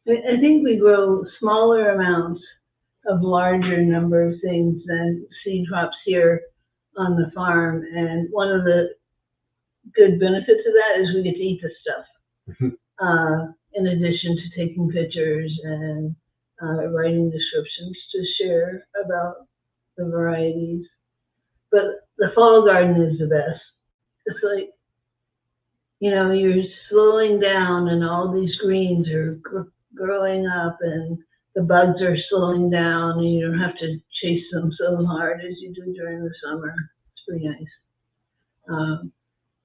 I think we grow smaller amounts of larger number of things than seed crops here on the farm. And one of the good benefits of that is we get to eat the stuff. In addition to taking pictures and writing descriptions to share about the varieties. But the fall garden is the best. It's like, you're slowing down and all these greens are growing up and the bugs are slowing down and you don't have to chase them so hard as you do during the summer. It's pretty nice.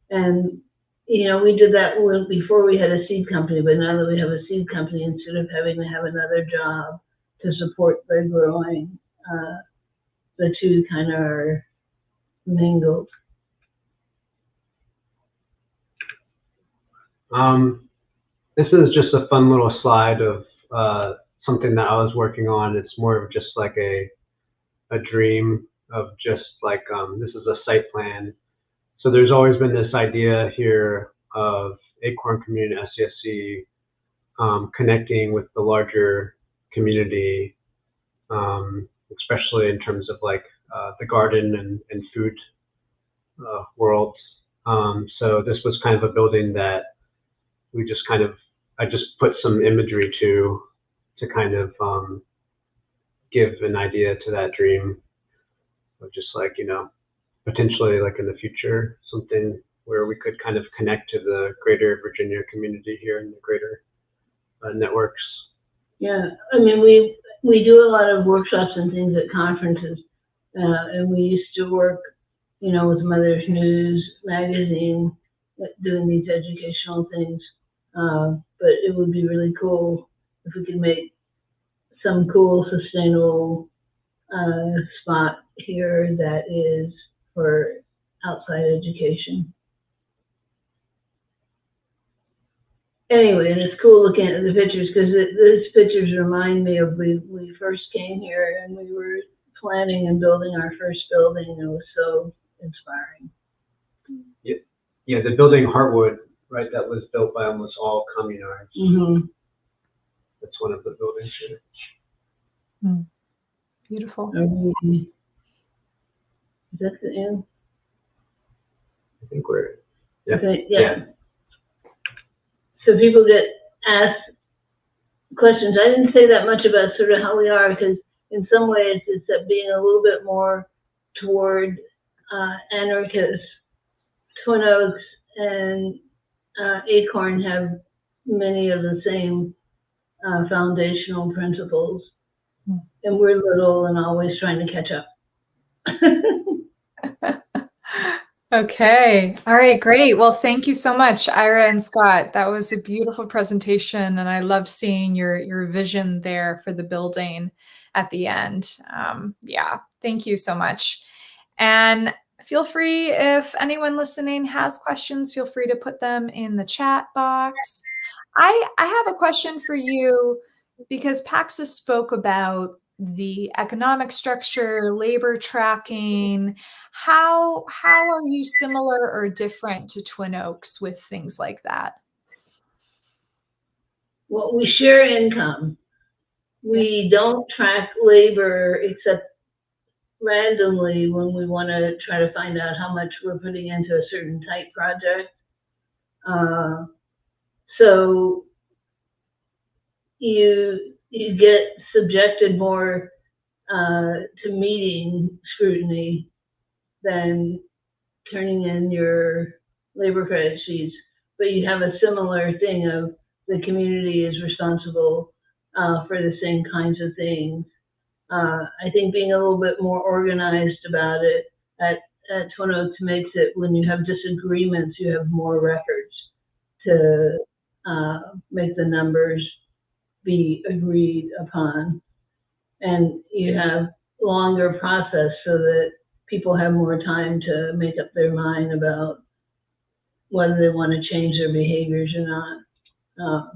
And we did that before we had a seed company, but now that we have a seed company, instead of having to have another job to support the growing, the two kind of are mingled. This is just a fun little slide of something that I was working on. It's more of just like a dream of just like, this is a site plan. So there's always been this idea here of Acorn Community SCSC connecting with the larger community, especially in terms of like the garden and food worlds. So this was kind of a building that we just kind of, I just put some imagery to kind of give an idea to that dream of just like, you know, potentially like in the future, something where we could kind of connect to the greater Virginia community here and the greater networks. Yeah, I mean, we do a lot of workshops and things at conferences, and we used to work, you know, with Mother's News magazine, doing these educational things. But it would be really cool if we could make some cool, sustainable spot here that is for outside education. Anyway, and it's cool looking at the pictures because those pictures remind me of we first came here and we were planning and building our first building, and it was so inspiring. Yeah, the building Heartwood, right, that was built by almost all communards. Mm-hmm. That's one of the buildings here. Mm. Beautiful. Is that the end? I think we're, yeah. Okay, yeah. So people get asked questions. I didn't say that much about sort of how we are, because in some ways it's being a little bit more toward anarchist. Twin Oaks and Acorn have many of the same foundational principles, and we're little and always trying to catch up. Okay. All right, great. Well, thank you so much, Ira and Scott. That was a beautiful presentation, and I love seeing your vision there for the building at the end. Yeah, thank you so much. And feel free, if anyone listening has questions, feel free to put them in the chat box. I have a question for you, because Paxa spoke about the economic structure, labor tracking. How are you similar or different to Twin Oaks with things like that? Well, we share income. We don't track labor except randomly when we want to try to find out how much we're putting into a certain type project. So you get subjected more to meeting scrutiny than turning in your labor credit sheets, but you have a similar thing of the community is responsible for the same kinds of things. I think being a little bit more organized about it at Twin Oaks makes it, when you have disagreements, you have more records to make the numbers be agreed upon. And you have longer process so that people have more time to make up their mind about whether they want to change their behaviors or not.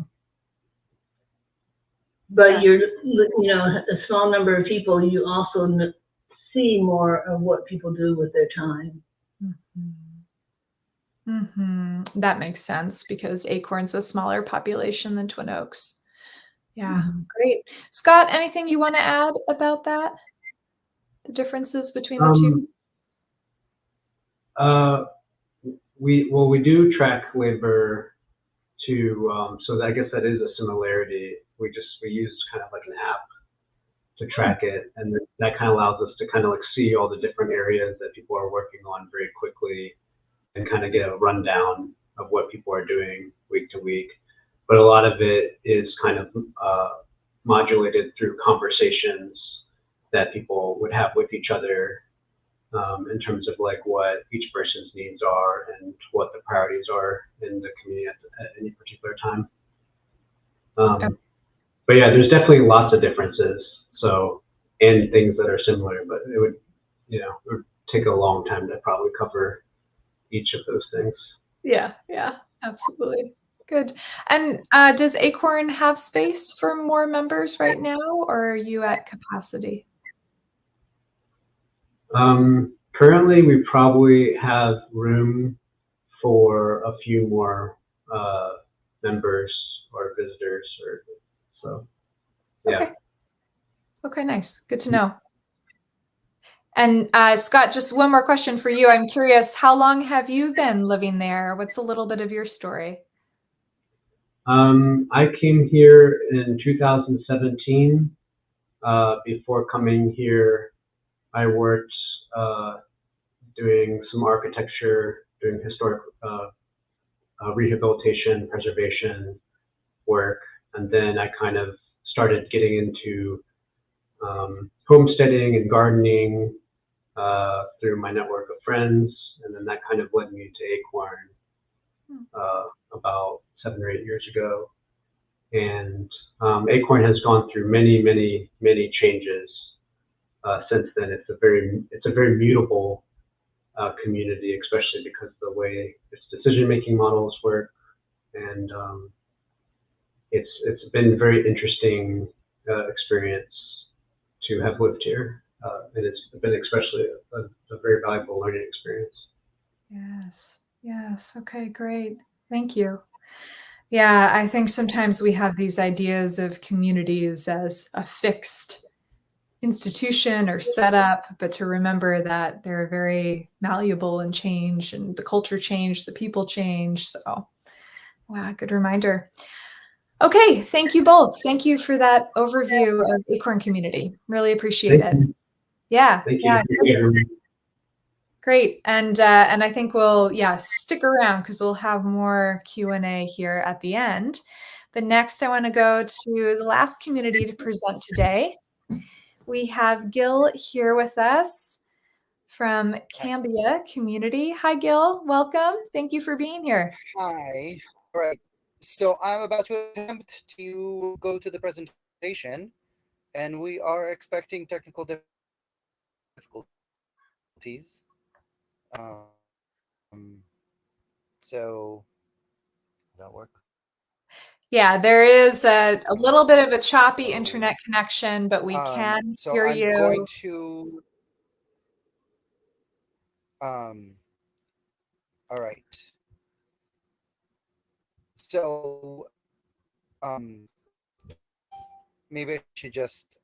But you're, you know, a small number of people, you also see more of what people do with their time. Mm-hmm. Mm-hmm. That makes sense, because Acorn's a smaller population than Twin Oaks. Yeah, great. Scott, anything you want to add about that? The differences between the two? We do track labor to, so I guess that is a similarity. We use kind of like an app to track it, and that kind of allows us to kind of like see all the different areas that people are working on very quickly and kind of get a rundown of what people are doing week to week. But a lot of it is kind of modulated through conversations that people would have with each other, in terms of like what each person's needs are and what the priorities are in the community at any particular time. But yeah, there's definitely lots of differences. So, and things that are similar, but it would, you know, it would take a long time to probably cover each of those things. Yeah, absolutely. Good. And does Acorn have space for more members right now, or are you at capacity? Currently, we probably have room for a few more members or visitors, or so. Yeah. Okay. Okay, nice. Good to know. And Scott, just one more question for you. I'm curious, how long have you been living there? What's a little bit of your story? I came here in 2017. Before coming here, I worked doing some architecture, doing historic rehabilitation, preservation work, and then I kind of started getting into homesteading and gardening through my network of friends, and then that kind of led me to Acorn about 7 or 8 years ago. And Acorn has gone through many, many, many changes since then. It's a very mutable community, especially because of the way its decision-making models work, and it's been a very interesting experience to have lived here, and it's been especially a very valuable learning experience. Yes. Yes. Okay, great. Thank you. Yeah, I think sometimes we have these ideas of communities as a fixed institution or setup, but to remember that they're very malleable and change, and the culture change, the people change. So, wow, good reminder. Okay, thank you both. Thank you for that overview of Acorn Community. Really appreciate it. Yeah, Thank yeah, you. great. And I think we'll stick around because we'll have more Q&A here at the end. But next, I want to go to the last community to present today. We have Gil here with us from Cambia Community. Hi, Gil. Welcome. Thank you for being here. Hi. All right. So I'm about to attempt to go to the presentation, and we are expecting technical difficulties. So does that work? Yeah, there is a little bit of a choppy internet connection, but we can So hear I'm you. going to all right. So maybe I should just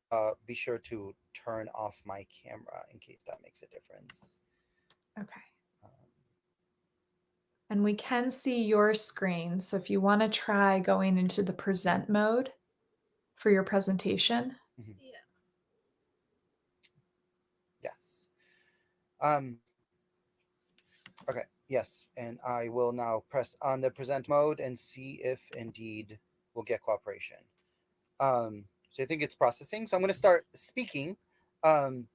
be sure to turn off my camera in case that makes a difference. Okay. And we can see your screen. So if you want to try going into the present mode for your presentation. Yeah. Yes. Okay, yes, and I will now press on the present mode and see if indeed we'll get cooperation. So I think it's processing. So I'm going to start speaking. And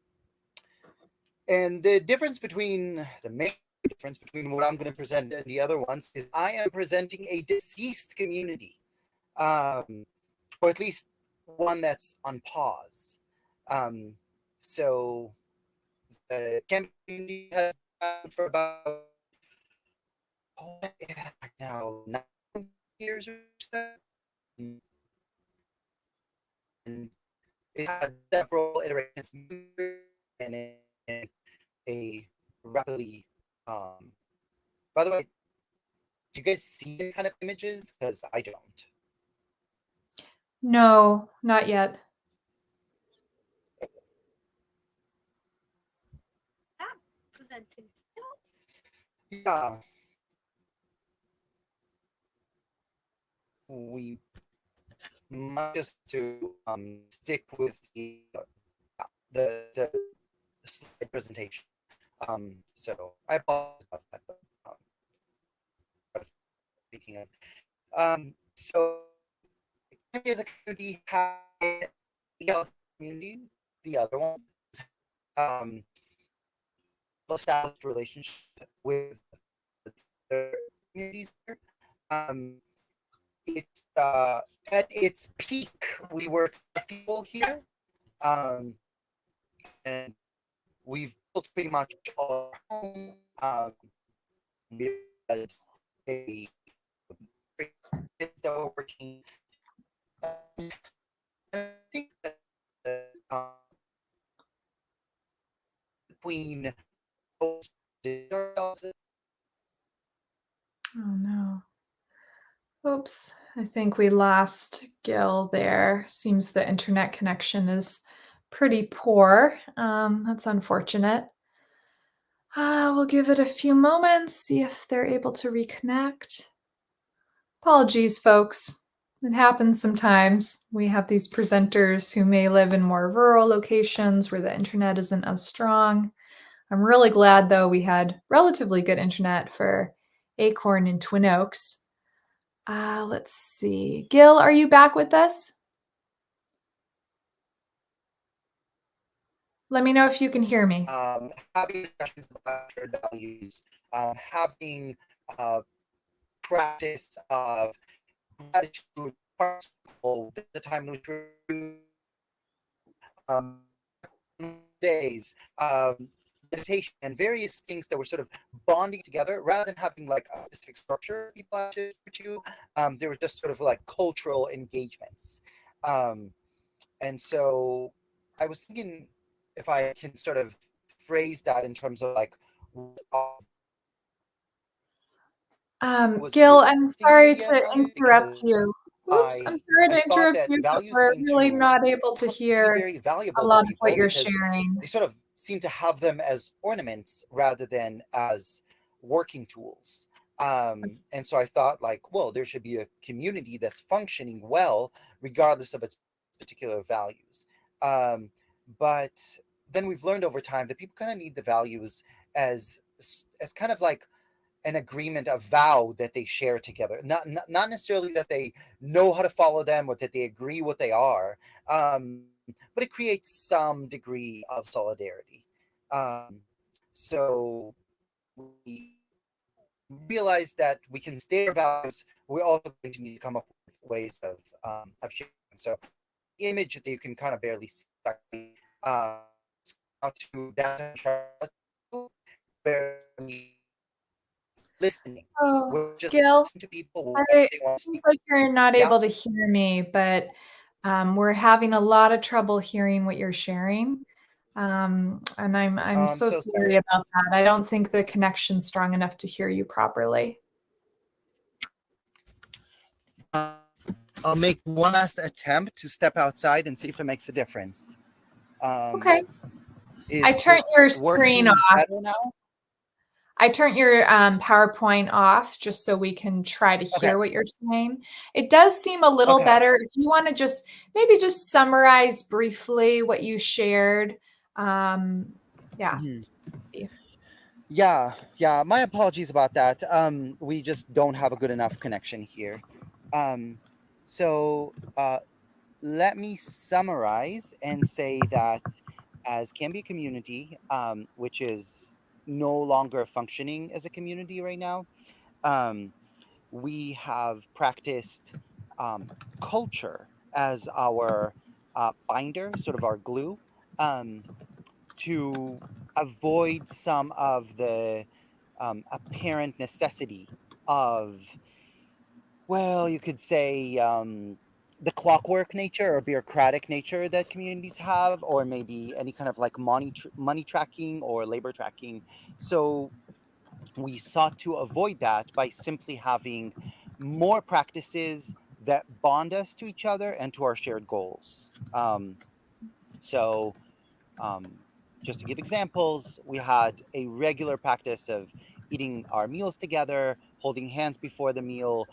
the main difference between what I'm going to present and the other ones is I am presenting a deceased community, or at least one that's on pause. So the community has been for about now 9 years or so. And it had several iterations and a rapidly by the way, do you guys see any kind of images? Because I don't. No, not yet. Presenting. Yeah. We might just to stick with the slide presentation. So I apologize about that. But speaking of, so as a community, community, the other one, established relationship with the communities here. It's at its peak, we were 12 people here, and we've built pretty much all our home. We had a that were working. I think that between Oh no. Oops, I think we lost Gil there. Seems the internet connection is pretty poor. That's unfortunate. We'll give it a few moments, see if they're able to reconnect. Apologies, folks. It happens sometimes. We have these presenters who may live in more rural locations where the internet isn't as strong. I'm really glad, though, we had relatively good internet for Acorn and Twin Oaks. Let's see. Gil, are you back with us? Let me know if you can hear me. Having discussions about shared values, having practice of gratitude, the time in which we days, meditation, and various things that were sort of bonding together rather than having like a specific structure people had to. They were just sort of like cultural engagements. And so I was thinking if I can sort of phrase that in terms of like was Gil, this I'm the sorry idea of to values interrupt because you. Oops, I'm sorry I to thought interrupt that you, but values we're seem really to not able to be hear very a valuable to lot of what people you're because sharing. they sort of seem to have them as ornaments rather than as working tools. And so I thought like, well, there should be a community that's functioning well, regardless of its particular values. But then we've learned over time that people kind of need the values as kind of like an agreement, a vow that they share together. Not necessarily that they know how to follow them or that they agree what they are, but it creates some degree of solidarity. So we realize that we can state our values. We're also going to need to come up with ways of sharing them. So the image that you can kind of barely see uh, out to downtown Charlotte, barely listening. Oh, We're just Gil, listening to people what it they want to seems speak. like you're not Yeah. able to hear me, but we're having a lot of trouble hearing what you're sharing. And I'm so So sorry sorry. about that. I don't think the connection's strong enough to hear you properly. I'll make one last attempt to step outside and see if it makes a difference. Okay. I Is turned it your screen working off. better now? I turned your PowerPoint off just so we can try to Okay. hear what you're saying. It does seem a little Okay. better. If you want to just maybe just summarize briefly what you shared. Yeah. Mhm. Let's see. Yeah. My apologies about that. We just don't have a good enough connection here. So let me summarize and say that as Cambia community, which is no longer functioning as a community right now, we have practiced culture as our binder, sort of our glue, um, to avoid some of the apparent necessity of, well, you could say, the clockwork nature or bureaucratic nature that communities have, or maybe any kind of like money tracking or labor tracking. So we sought to avoid that by simply having more practices that bond us to each other and to our shared goals. So, um, just to give examples, we had a regular practice of eating our meals together, holding hands before the meal,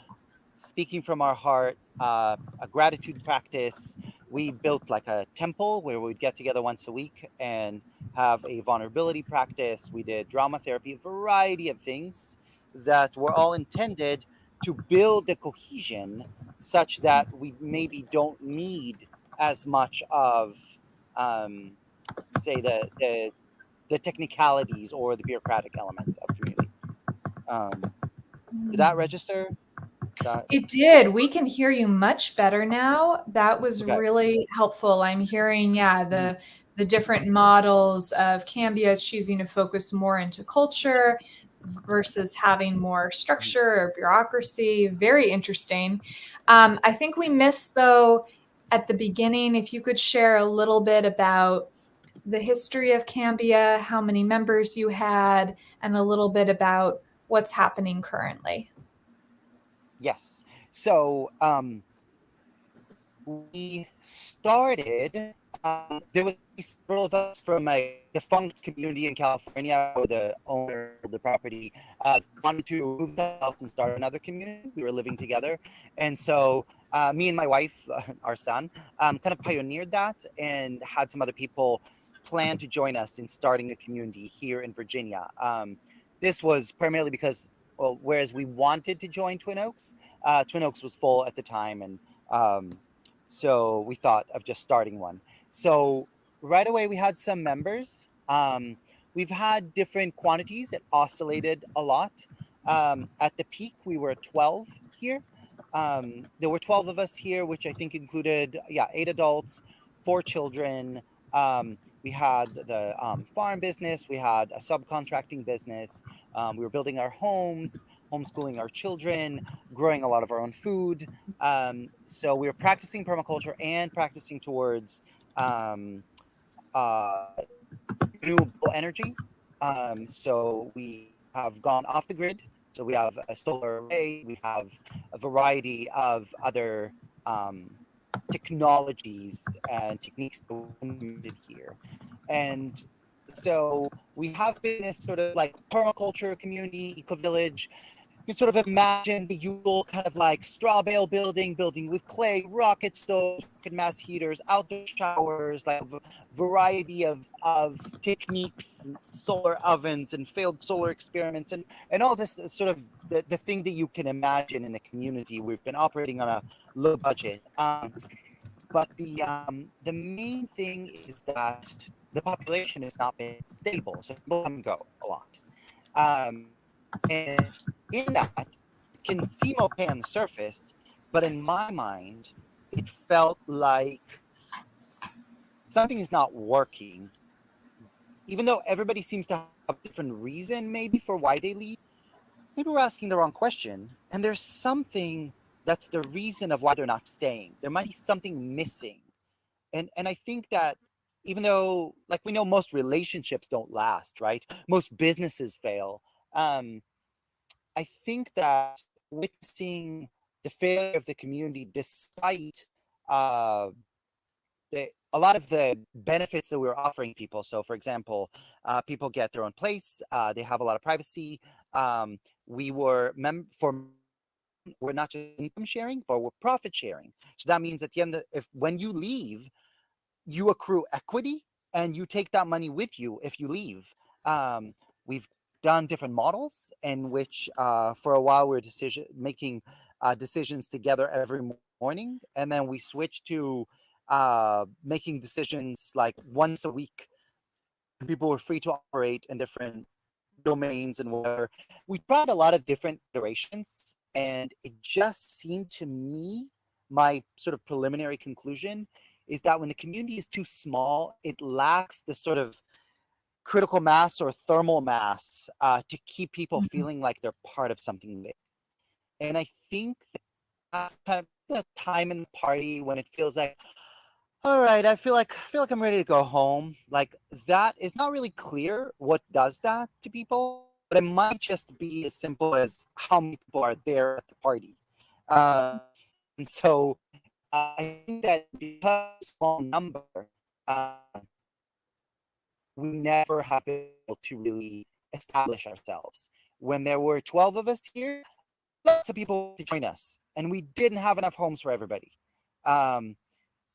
speaking from our heart, a gratitude practice. We built like a temple where we'd get together once a week and have a vulnerability practice. We did drama therapy, a variety of things that were all intended to build the cohesion such that we maybe don't need as much of, um, say, the technicalities or the bureaucratic element of community. Did that register? That It did. We can hear you much better now. That was okay? really helpful. I'm hearing, yeah, Mhm. the different models of Cambia choosing to focus more into culture, versus having more structure or bureaucracy. Very interesting. I think we missed, though, at the beginning, if you could share a little bit about the history of Cambia, how many members you had, and a little bit about what's happening currently. Yes. So we started, there was several of us from a defunct community in California where the owner of the property wanted to move out and start another community. We were living together. And so me and my wife, our son, kind of pioneered that and had some other people plan to join us in starting a community here in Virginia. This was primarily because, well, whereas we wanted to join Twin Oaks was full at the time, and so we thought of just starting one. So right away we had some members. We've had different quantities. It oscillated a lot. At the peak, we were 12 here. There were 12 of us here, which I think included, 8 adults, 4 children. We had the farm business. We had a subcontracting business. We were building our homes, homeschooling our children, growing a lot of our own food. So we were practicing permaculture and practicing towards renewable energy. So we have gone off the grid. So we have a solar array. We have a variety of other technologies and techniques that we implemented here. And so we have been this sort of like permaculture community, eco village. You can sort of imagine the usual kind of like straw bale building with clay, rocket stoves, rocket mass heaters, outdoor showers, like a variety of techniques, solar ovens and failed solar experiments, and all this is sort of the thing that you can imagine in a community. We've been operating on a low budget. But the main thing is that the population has not been stable, so people come and go a lot. And in that, it can seem okay on the surface, but in my mind, it felt like something is not working. Even though everybody seems to have a different reason, maybe, for why they leave, maybe we're asking the wrong question. And there's something that's the reason of why they're not staying. There might be something missing. And I think that even though, like, we know most relationships don't last, right? Most businesses fail. I think that witnessing the failure of the community, despite a lot of the benefits that we were offering people. So, for example, people get their own place. They have a lot of privacy. We were we're not just income sharing, but we're profit sharing. So that means at the end, when you leave, you accrue equity and you take that money with you if you leave. We've done different models in which for a while we were making decisions together every morning, and then we switched to making decisions like once a week. People were free to operate in different domains and whatever. We tried a lot of different iterations, and it just seemed to me, my sort of preliminary conclusion is that when the community is too small, it lacks the sort of critical mass or thermal mass to keep people feeling like they're part of something big. And I think that's kind of the time in the party when it feels like, all right, I feel like I'm ready to go home. Like, that is not really clear what does that to people, but it might just be as simple as how many people are there at the party. And so I think that because of a small number, we never have been able to really establish ourselves. When there were 12 of us here, lots of people to join us, and we didn't have enough homes for everybody.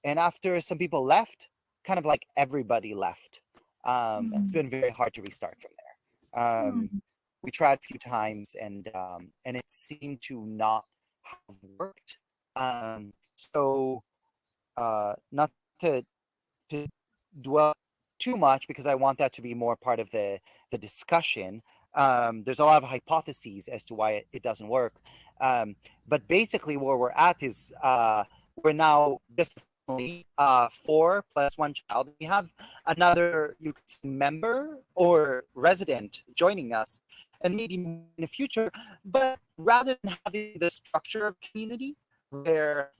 And after some people left, kind of like everybody left. It's been very hard to restart from there. We tried a few times, and it seemed to not have worked. So not to dwell too much, because I want that to be more part of the discussion. There's a lot of hypotheses as to why it doesn't work. But basically where we're at is we're now just 4 plus 1 child. We have another member or resident joining us. and maybe in the future. But rather than having the structure of community where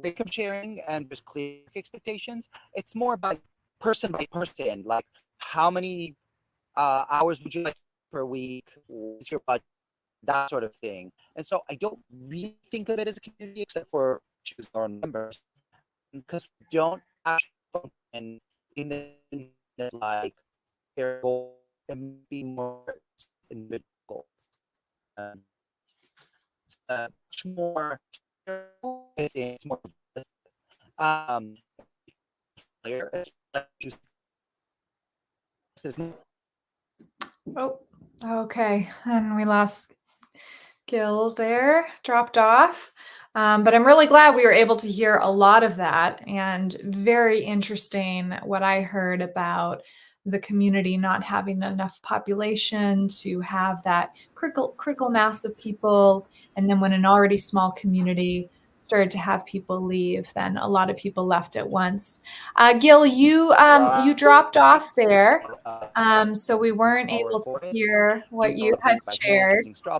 income sharing and there's clear expectations, it's more by person, like how many hours would you like per week? What's your budget? That sort of thing. And so I don't really think of it as a community except for choosing our members, because we don't actually function in the like their goal and be more individual goals. It's much more, it's more um Oh, okay. And we lost Gil there, dropped off. But I'm really glad we were able to hear a lot of that, and very interesting what I heard about the community not having enough population to have that critical mass of people. And then when an already small community started to have people leave, then a lot of people left at once. Gil, you dropped off there. So we weren't able to hear what you had shared. using straw,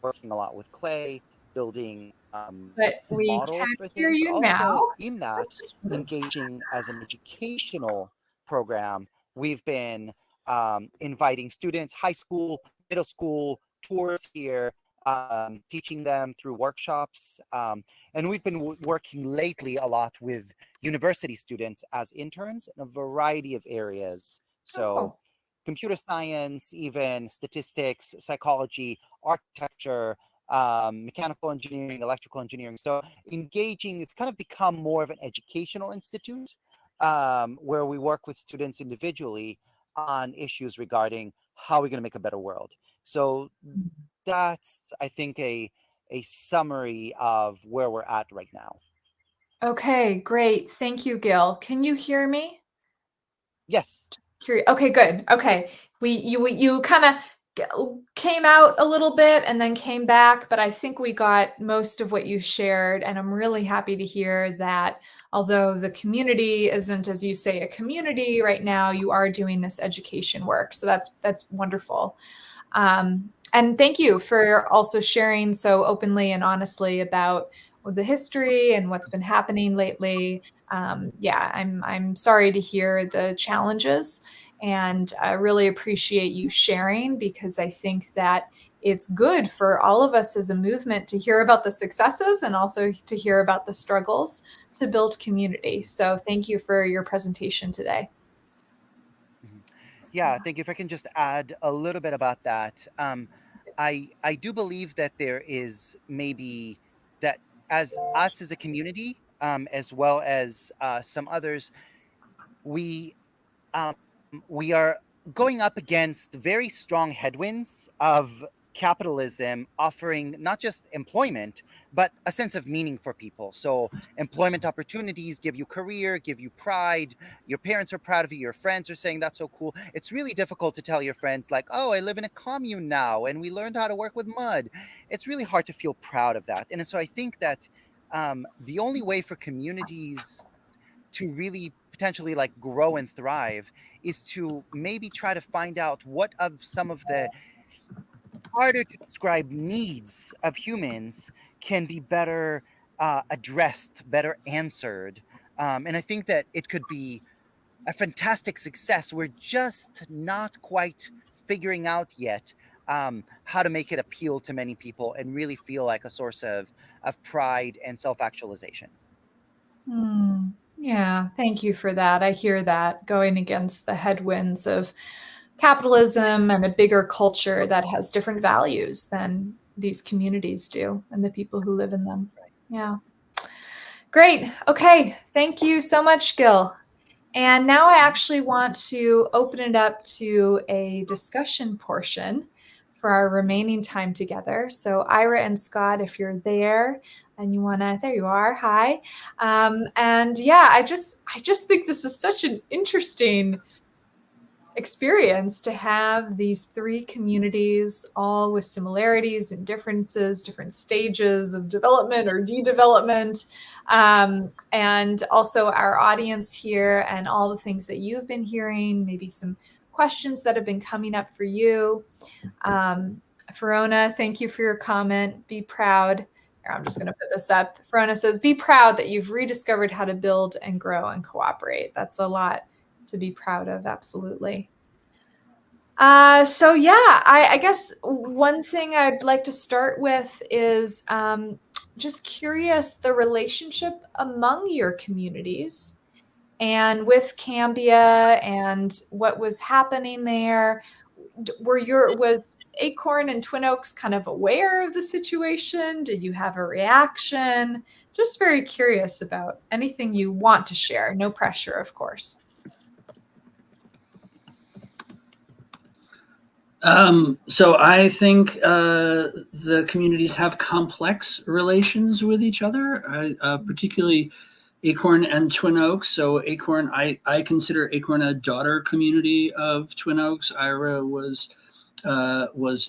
working a lot with clay, building But we models can for hear things, but you now. also in that engaging as an educational program. We've been inviting students, high school, middle school, tours here, teaching them through workshops. And we've been working lately a lot with university students as interns in a variety of areas. So cool. computer science, even statistics, psychology, architecture, mechanical engineering, electrical engineering. So engaging, it's kind of become more of an educational institute where we work with students individually on issues regarding how we're going to make a better world. So that's, I think, a summary of where we're at right now. Okay, great. Thank you, Gil. Can you hear me? Yes. Okay, good. Okay. You kind of came out a little bit and then came back, but I think we got most of what you shared, and I'm really happy to hear that although the community isn't, as you say, a community right now, you are doing this education work. So that's wonderful. And thank you for also sharing so openly and honestly about the history and what's been happening lately. Yeah, I'm sorry to hear the challenges, and I really appreciate you sharing, because I think that it's good for all of us as a movement to hear about the successes and also to hear about the struggles to build community. So thank you for your presentation today. Yeah, I think if I can just add a little bit about that, I do believe that there is maybe that as us as a community, as well as some others, we um, we are going up against very strong headwinds of capitalism offering not just employment, but a sense of meaning for people. So, employment opportunities give you career, give you pride. Your parents are proud of you. Your friends are saying that's so cool. It's really difficult to tell your friends, like, oh, I live in a commune now and we learned how to work with mud. It's really hard to feel proud of that. And so, I think that the only way for communities to really potentially like grow and thrive is to maybe try to find out what of some of the harder to describe needs of humans can be better addressed, better answered. And I think that it could be a fantastic success. We're just not quite figuring out yet how to make it appeal to many people and really feel like a source of pride and self-actualization. Yeah, thank you for that. I hear that, going against the headwinds of capitalism and a bigger culture that has different values than these communities do and the people who live in them. Yeah. Great. Okay. Thank you so much, Gil. And now I actually want to open it up to a discussion portion for our remaining time together. So Ira and Scott, if you're there and you want to, there you are. Hi. And yeah, I just think this is such an interesting experience to have these three communities, all with similarities and differences, different stages of development or de-development, and also our audience here and all the things that you've been hearing, maybe some questions that have been coming up for you. Verona, thank you for your comment. Be proud. Here, I'm just going to put this up. Verona says, be proud that you've rediscovered how to build and grow and cooperate. That's a lot to be proud of. Absolutely. So yeah, I guess one thing I'd like to start with is just curious the relationship among your communities and with Cambia and what was happening there. Was Acorn and Twin Oaks kind of aware of the situation? Did you have a reaction? Just very curious about anything you want to share. No pressure, of course. So I think the communities have complex relations with each other, particularly Acorn and Twin Oaks. So Acorn, I consider Acorn a daughter community of Twin Oaks. Ira was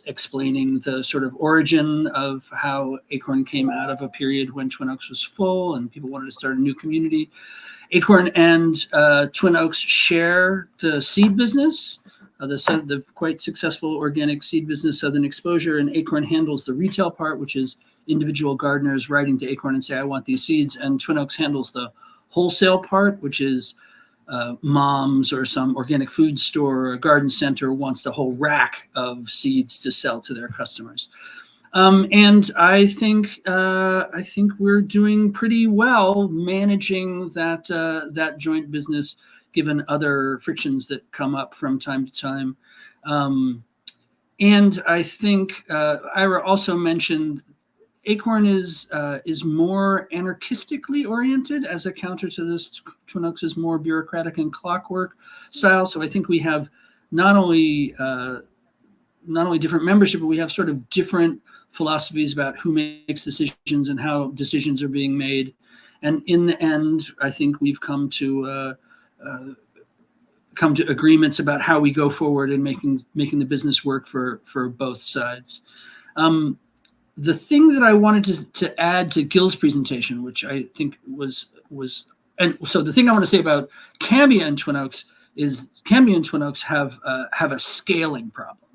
explaining the sort of origin of how Acorn came out of a period when Twin Oaks was full and people wanted to start a new community. Acorn and Twin Oaks share the seed business, the quite successful organic seed business, Southern Exposure, and Acorn handles the retail part, which is individual gardeners writing to Acorn and say, I want these seeds, and Twin Oaks handles the wholesale part, which is moms or some organic food store or a garden center wants the whole rack of seeds to sell to their customers. And I think we're doing pretty well managing that joint business, given other frictions that come up from time to time. And I think Ira also mentioned Acorn is more anarchistically oriented as a counter to this. Twin Oaks is more bureaucratic and clockwork style. So I think we have not only different membership, but we have sort of different philosophies about who makes decisions and how decisions are being made. And in the end, I think we've come to agreements about how we go forward in making the business work for both sides. The thing that I wanted to add to Gil's presentation, which I think was, and so the thing I want to say about Cambia and Twin Oaks is Cambia and Twin Oaks have a scaling problem.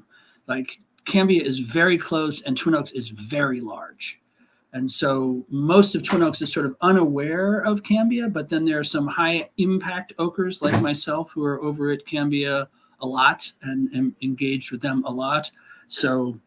Like Cambia is very close and Twin Oaks is very large. And so most of Twin Oaks is sort of unaware of Cambia, but then there are some high impact oakers like myself who are over at Cambia a lot and engaged with them a lot. So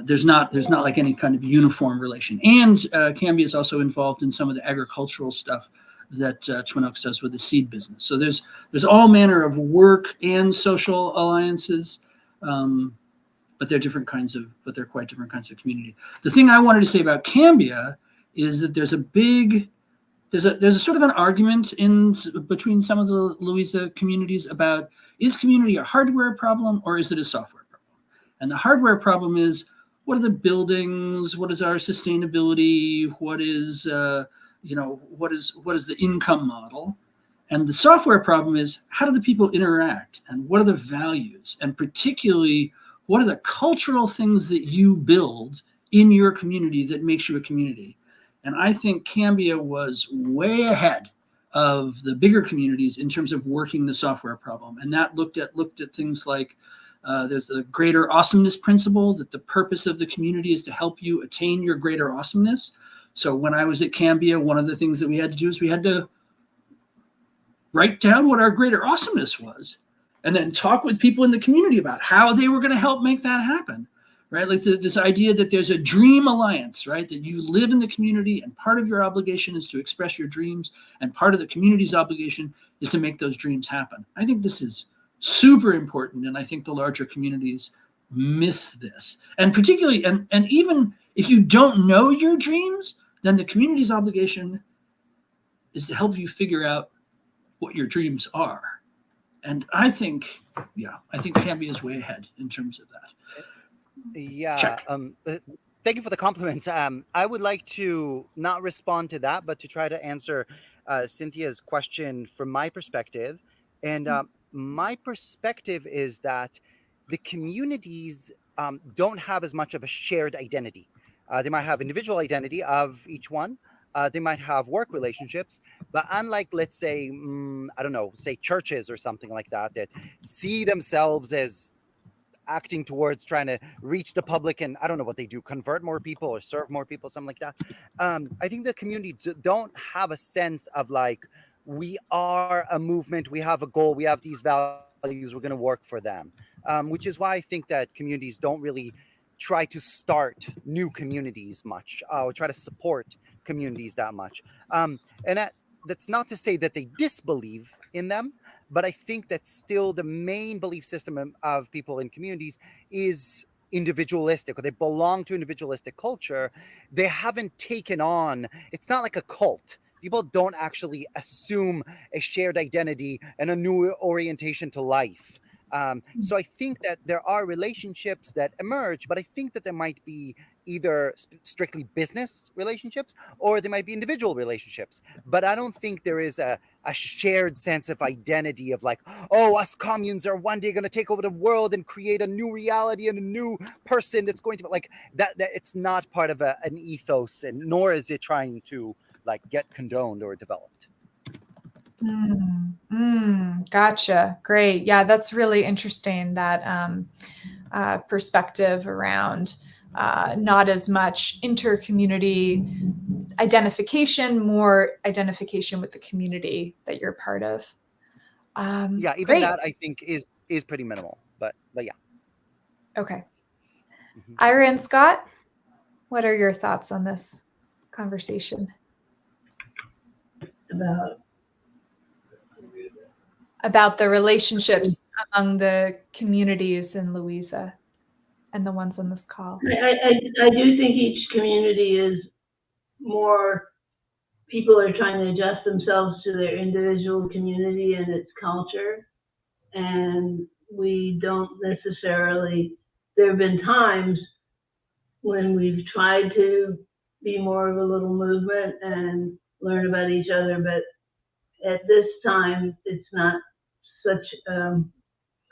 there's not like any kind of uniform relation. And Cambia is also involved in some of the agricultural stuff that Twin Oaks does with the seed business. So there's all manner of work and social alliances, but they're quite different kinds of community. The thing I wanted to say about Cambia is that there's a sort of an argument between some of the Louisa communities about, is community a hardware problem or is it a software problem? And the hardware problem is, what are the buildings? What is our sustainability? What is the income model? And the software problem is, how do the people interact? And what are the values? And particularly, what are the cultural things that you build in your community that makes you a community? And I think Cambia was way ahead of the bigger communities in terms of working the software problem. And that looked at things like, there's the greater awesomeness principle, that the purpose of the community is to help you attain your greater awesomeness. So when I was at Cambia, one of the things that we had to do is we had to write down what our greater awesomeness was, and then talk with people in the community about how they were going to help make that happen, right? Like this idea that there's a dream alliance, right? That you live in the community and part of your obligation is to express your dreams and part of the community's obligation is to make those dreams happen. I think this is super important, and I think the larger communities miss this. And particularly, and even if you don't know your dreams, then the community's obligation is to help you figure out what your dreams are. And I think Cambia is way ahead in terms of that. Yeah. Thank you for the compliments. I would like to not respond to that, but to try to answer Cynthia's question from my perspective. And my perspective is that the communities don't have as much of a shared identity. They might have individual identity of each one. They might have work relationships, but unlike, let's say, say churches or something like that, that see themselves as acting towards trying to reach the public, and I don't know what they do, convert more people or serve more people, something like that. I think the community don't have a sense of like, we are a movement, we have a goal, we have these values, we're going to work for them, which is why I think that communities don't really try to start new communities much, or try to support communities that much. And that's not to say that they disbelieve in them, but I think that still the main belief system of people in communities is individualistic, or they belong to individualistic culture. They haven't taken on, it's not like a cult. People don't actually assume a shared identity and a new orientation to life. So I think that there are relationships that emerge, but I think that there might be either strictly business relationships or there might be individual relationships. But I don't think there is a shared sense of identity of like, oh, us communes are one day going to take over the world and create a new reality and a new person that's going to be like that it's not part of an ethos, and nor is it trying to like get condoned or developed. Gotcha. Great. Yeah, that's really interesting, that perspective around not as much inter-community identification, more identification with the community that you're part of. Yeah, even great. that I think is pretty minimal, but yeah. Okay. Ira and Scott, what are your thoughts on this conversation? About the relationships among the communities in Louisa and the ones on this call. I do think each community is more, people are trying to adjust themselves to their individual community and its culture. And we don't necessarily, there have been times when we've tried to be more of a little movement and learn about each other, but at this time, it's not such a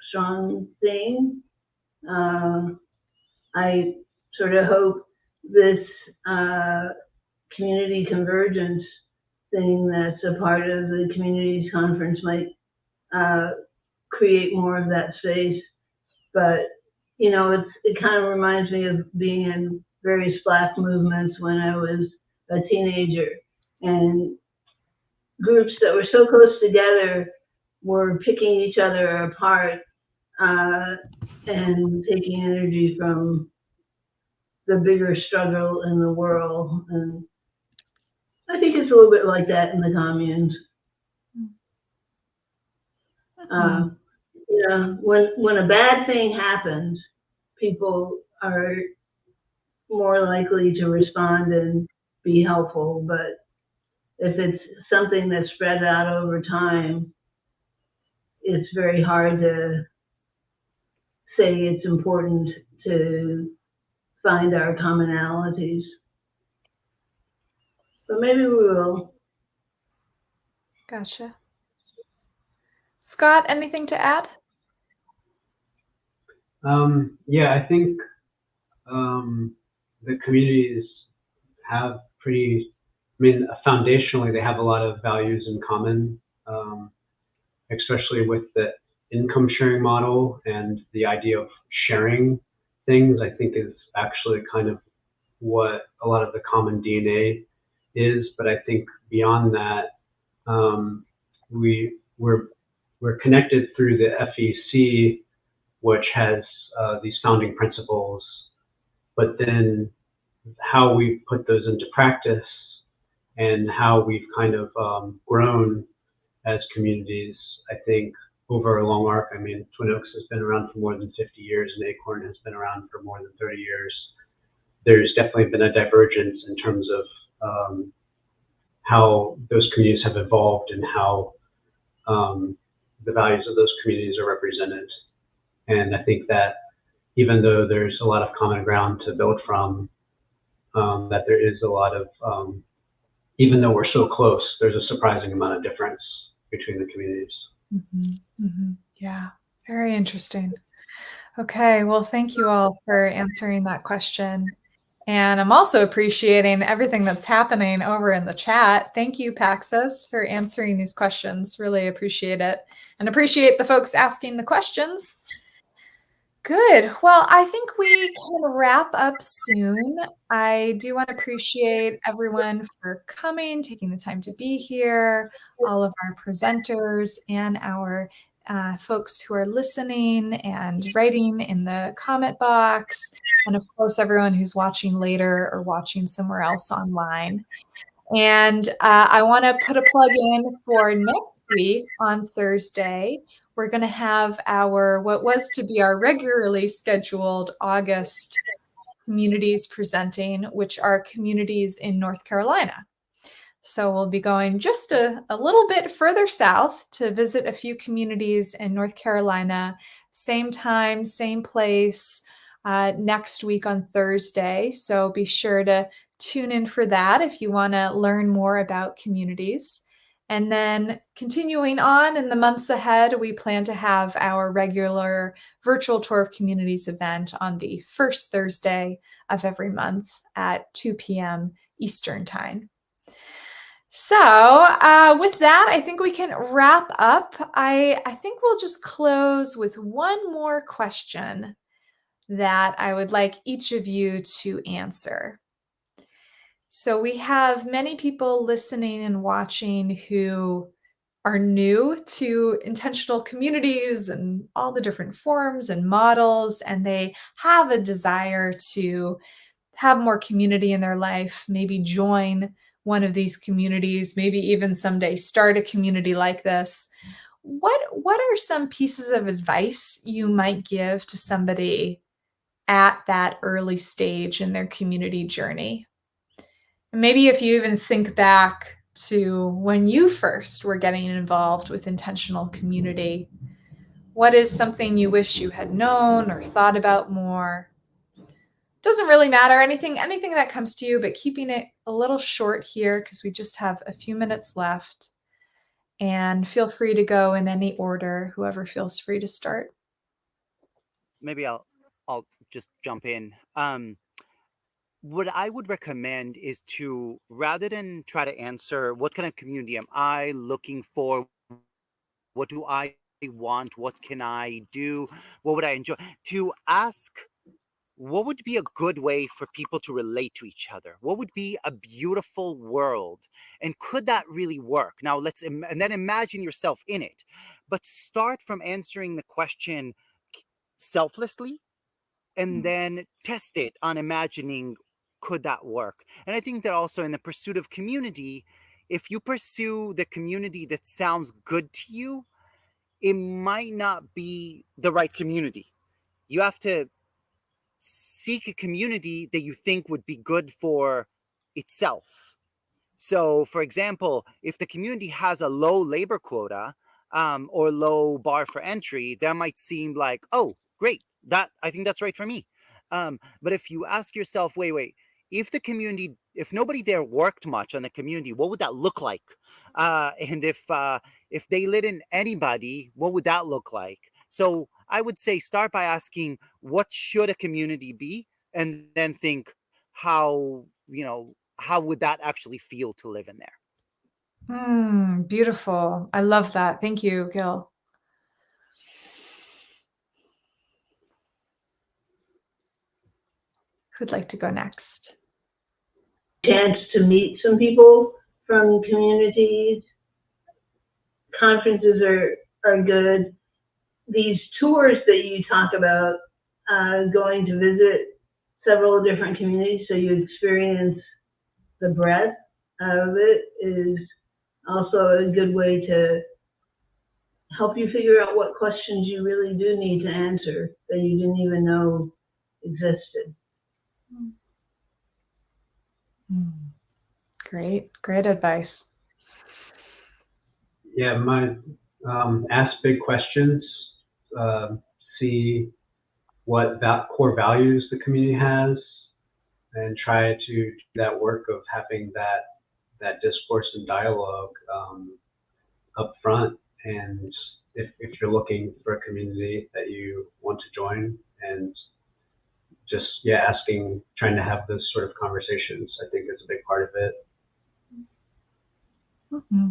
strong thing. I sort of hope this community convergence thing that's a part of the communities conference might create more of that space. But, you know, it kind of reminds me of being in various Black movements when I was a teenager, and groups that were so close together were picking each other apart and taking energy from the bigger struggle in the world. And I think it's a little bit like that in the communes. You know, when a bad thing happens, people are more likely to respond and be helpful. But if it's something that's spread out over time, it's very hard to say it's important to find our commonalities. But maybe we will. Gotcha. Scott, anything to add? Yeah, I think the communities have foundationally, they have a lot of values in common, especially with the income sharing model, and the idea of sharing things, I think, is actually kind of what a lot of the common DNA is. But I think beyond that, we're connected through the FEC, which has these founding principles, but then how we put those into practice and how we've kind of grown as communities, I think, over a long arc. I mean, Twin Oaks has been around for more than 50 years, and Acorn has been around for more than 30 years. There's definitely been a divergence in terms of how those communities have evolved and how the values of those communities are represented. And I think that even though there's a lot of common ground to build from, that there is a lot of, even though we're so close, there's a surprising amount of difference between the communities. Yeah, very interesting. Okay, well, thank you all for answering that question. And I'm also appreciating everything that's happening over in the chat. Thank you, Paxos, for answering these questions. Really appreciate it. And appreciate the folks asking the questions. Good. Well, I think we can wrap up soon. I do want to appreciate everyone for coming, taking the time to be here, all of our presenters and our folks who are listening and writing in the comment box, and of course, everyone who's watching later or watching somewhere else online. And I want to put a plug in for next week on Thursday. We're going to have what was to be our regularly scheduled August communities presenting, which are communities in North Carolina. So we'll be going just a little bit further south to visit a few communities in North Carolina. Same time, same place, next week on Thursday. So be sure to tune in for that if you want to learn more about communities. And then continuing on in the months ahead, we plan to have our regular virtual tour of communities event on the first Thursday of every month at 2 p.m. Eastern Time. So with that, I think we can wrap up. I think we'll just close with one more question that I would like each of you to answer. So we have many people listening and watching who are new to intentional communities and all the different forms and models, and they have a desire to have more community in their life, maybe join one of these communities, maybe even someday start a community like this. What are some pieces of advice you might give to somebody at that early stage in their community journey? And maybe if you even think back to when you first were getting involved with intentional community, what is something you wish you had known or thought about more? Doesn't really matter, anything that comes to you, but keeping it a little short here because we just have a few minutes left. And feel free to go in any order, whoever feels free to start. Maybe I'll just jump in. What I would recommend is to, rather than try to answer what kind of community am I looking for, what do I want, what can I do, what would I enjoy, to ask what would be a good way for people to relate to each other? What would be a beautiful world? And could that really work? Now, and then imagine yourself in it. But start from answering the question selflessly and then test it on imagining, could that work? And I think that also in the pursuit of community, if you pursue the community that sounds good to you, it might not be the right community. You have to seek a community that you think would be good for itself. So, for example, if the community has a low labor quota or low bar for entry, that might seem like, oh, great, I think that's right for me. But if you ask yourself, wait, if nobody there worked much on the community, what would that look like? And if they let in anybody, what would that look like? So I would say start by asking, what should a community be? And then think, how would that actually feel to live in there? Beautiful. I love that. Thank you, Gil. Who'd like to go next? Chance to meet some people from communities. Conferences are good. These tours that you talk about, going to visit several different communities so you experience the breadth of it, is also a good way to help you figure out what questions you really do need to answer that you didn't even know existed. Great advice. Yeah, ask big questions, see what core values the community has, and try to do that work of having that discourse and dialogue up front. And if you're looking for a community that you want to join, and just trying to have those sort of conversations, I think is a big part of it. Mm-hmm.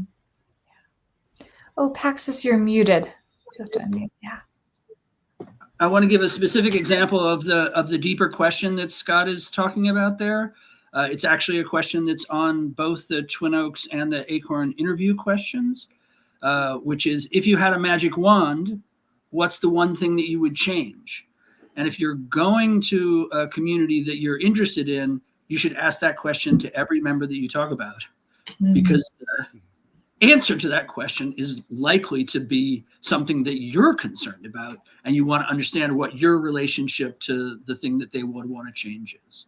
Yeah. Oh, Paxis, you're muted. You have to unmute. Yeah. I want to give a specific example of the deeper question that Scott is talking about there. It's actually a question that's on both the Twin Oaks and the Acorn interview questions, which is, if you had a magic wand, what's the one thing that you would change? And if you're going to a community that you're interested in, you should ask that question to every member that you talk about, because the answer to that question is likely to be something that you're concerned about, and you want to understand what your relationship to the thing that they would want to change is.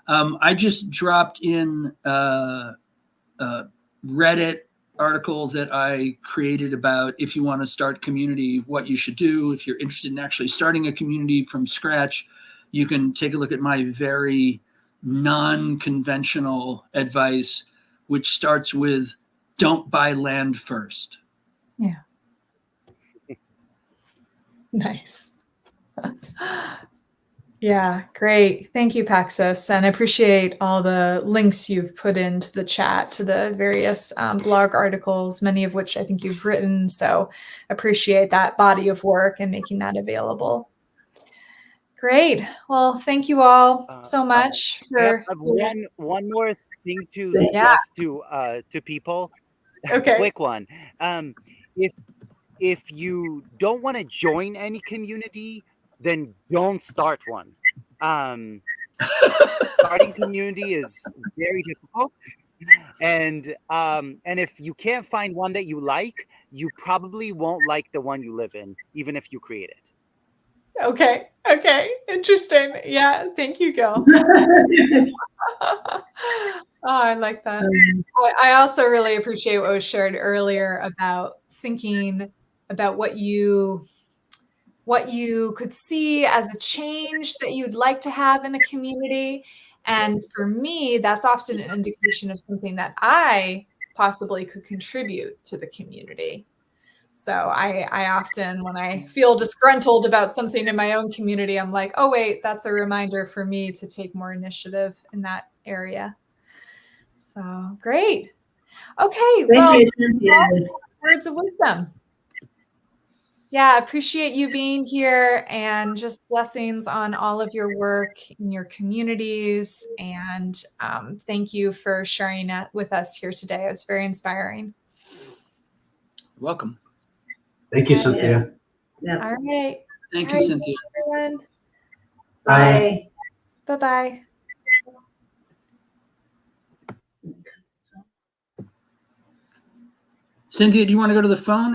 I just dropped in a Reddit article that I created about, if you want to start community, what you should do. If you're interested in actually starting a community from scratch, you can take a look at my very non-conventional advice, which starts with, don't buy land first. Yeah. Nice. Yeah, great. Thank you, Paxos. And I appreciate all the links you've put into the chat to the various blog articles, many of which I think you've written. So appreciate that body of work and making that available. Great. Well, thank you all so much for one more thing to Yeah. suggest to people. Okay. Quick one. If you don't want to join any community, then don't start one. Starting community is very difficult, and if you can't find one that you like, you probably won't like the one you live in, even if you create it. Okay. Okay. Interesting. Yeah. Thank you, Gil. Oh, I like that. I also really appreciate what was shared earlier about thinking about what you could see as a change that you'd like to have in a community. And for me, that's often an indication of something that I possibly could contribute to the community. So I often, when I feel disgruntled about something in my own community, I'm like, oh, wait, that's a reminder for me to take more initiative in that area. So great. Okay. Well, words of wisdom. Yeah, appreciate you being here, and just blessings on all of your work in your communities. And thank you for sharing it with us here today. It was very inspiring. Welcome. Thank you, Cynthia. Yeah. All right. Thank All you, right, Cynthia. everyone. Bye. Bye-bye. Cynthia, do you want to go to the phone?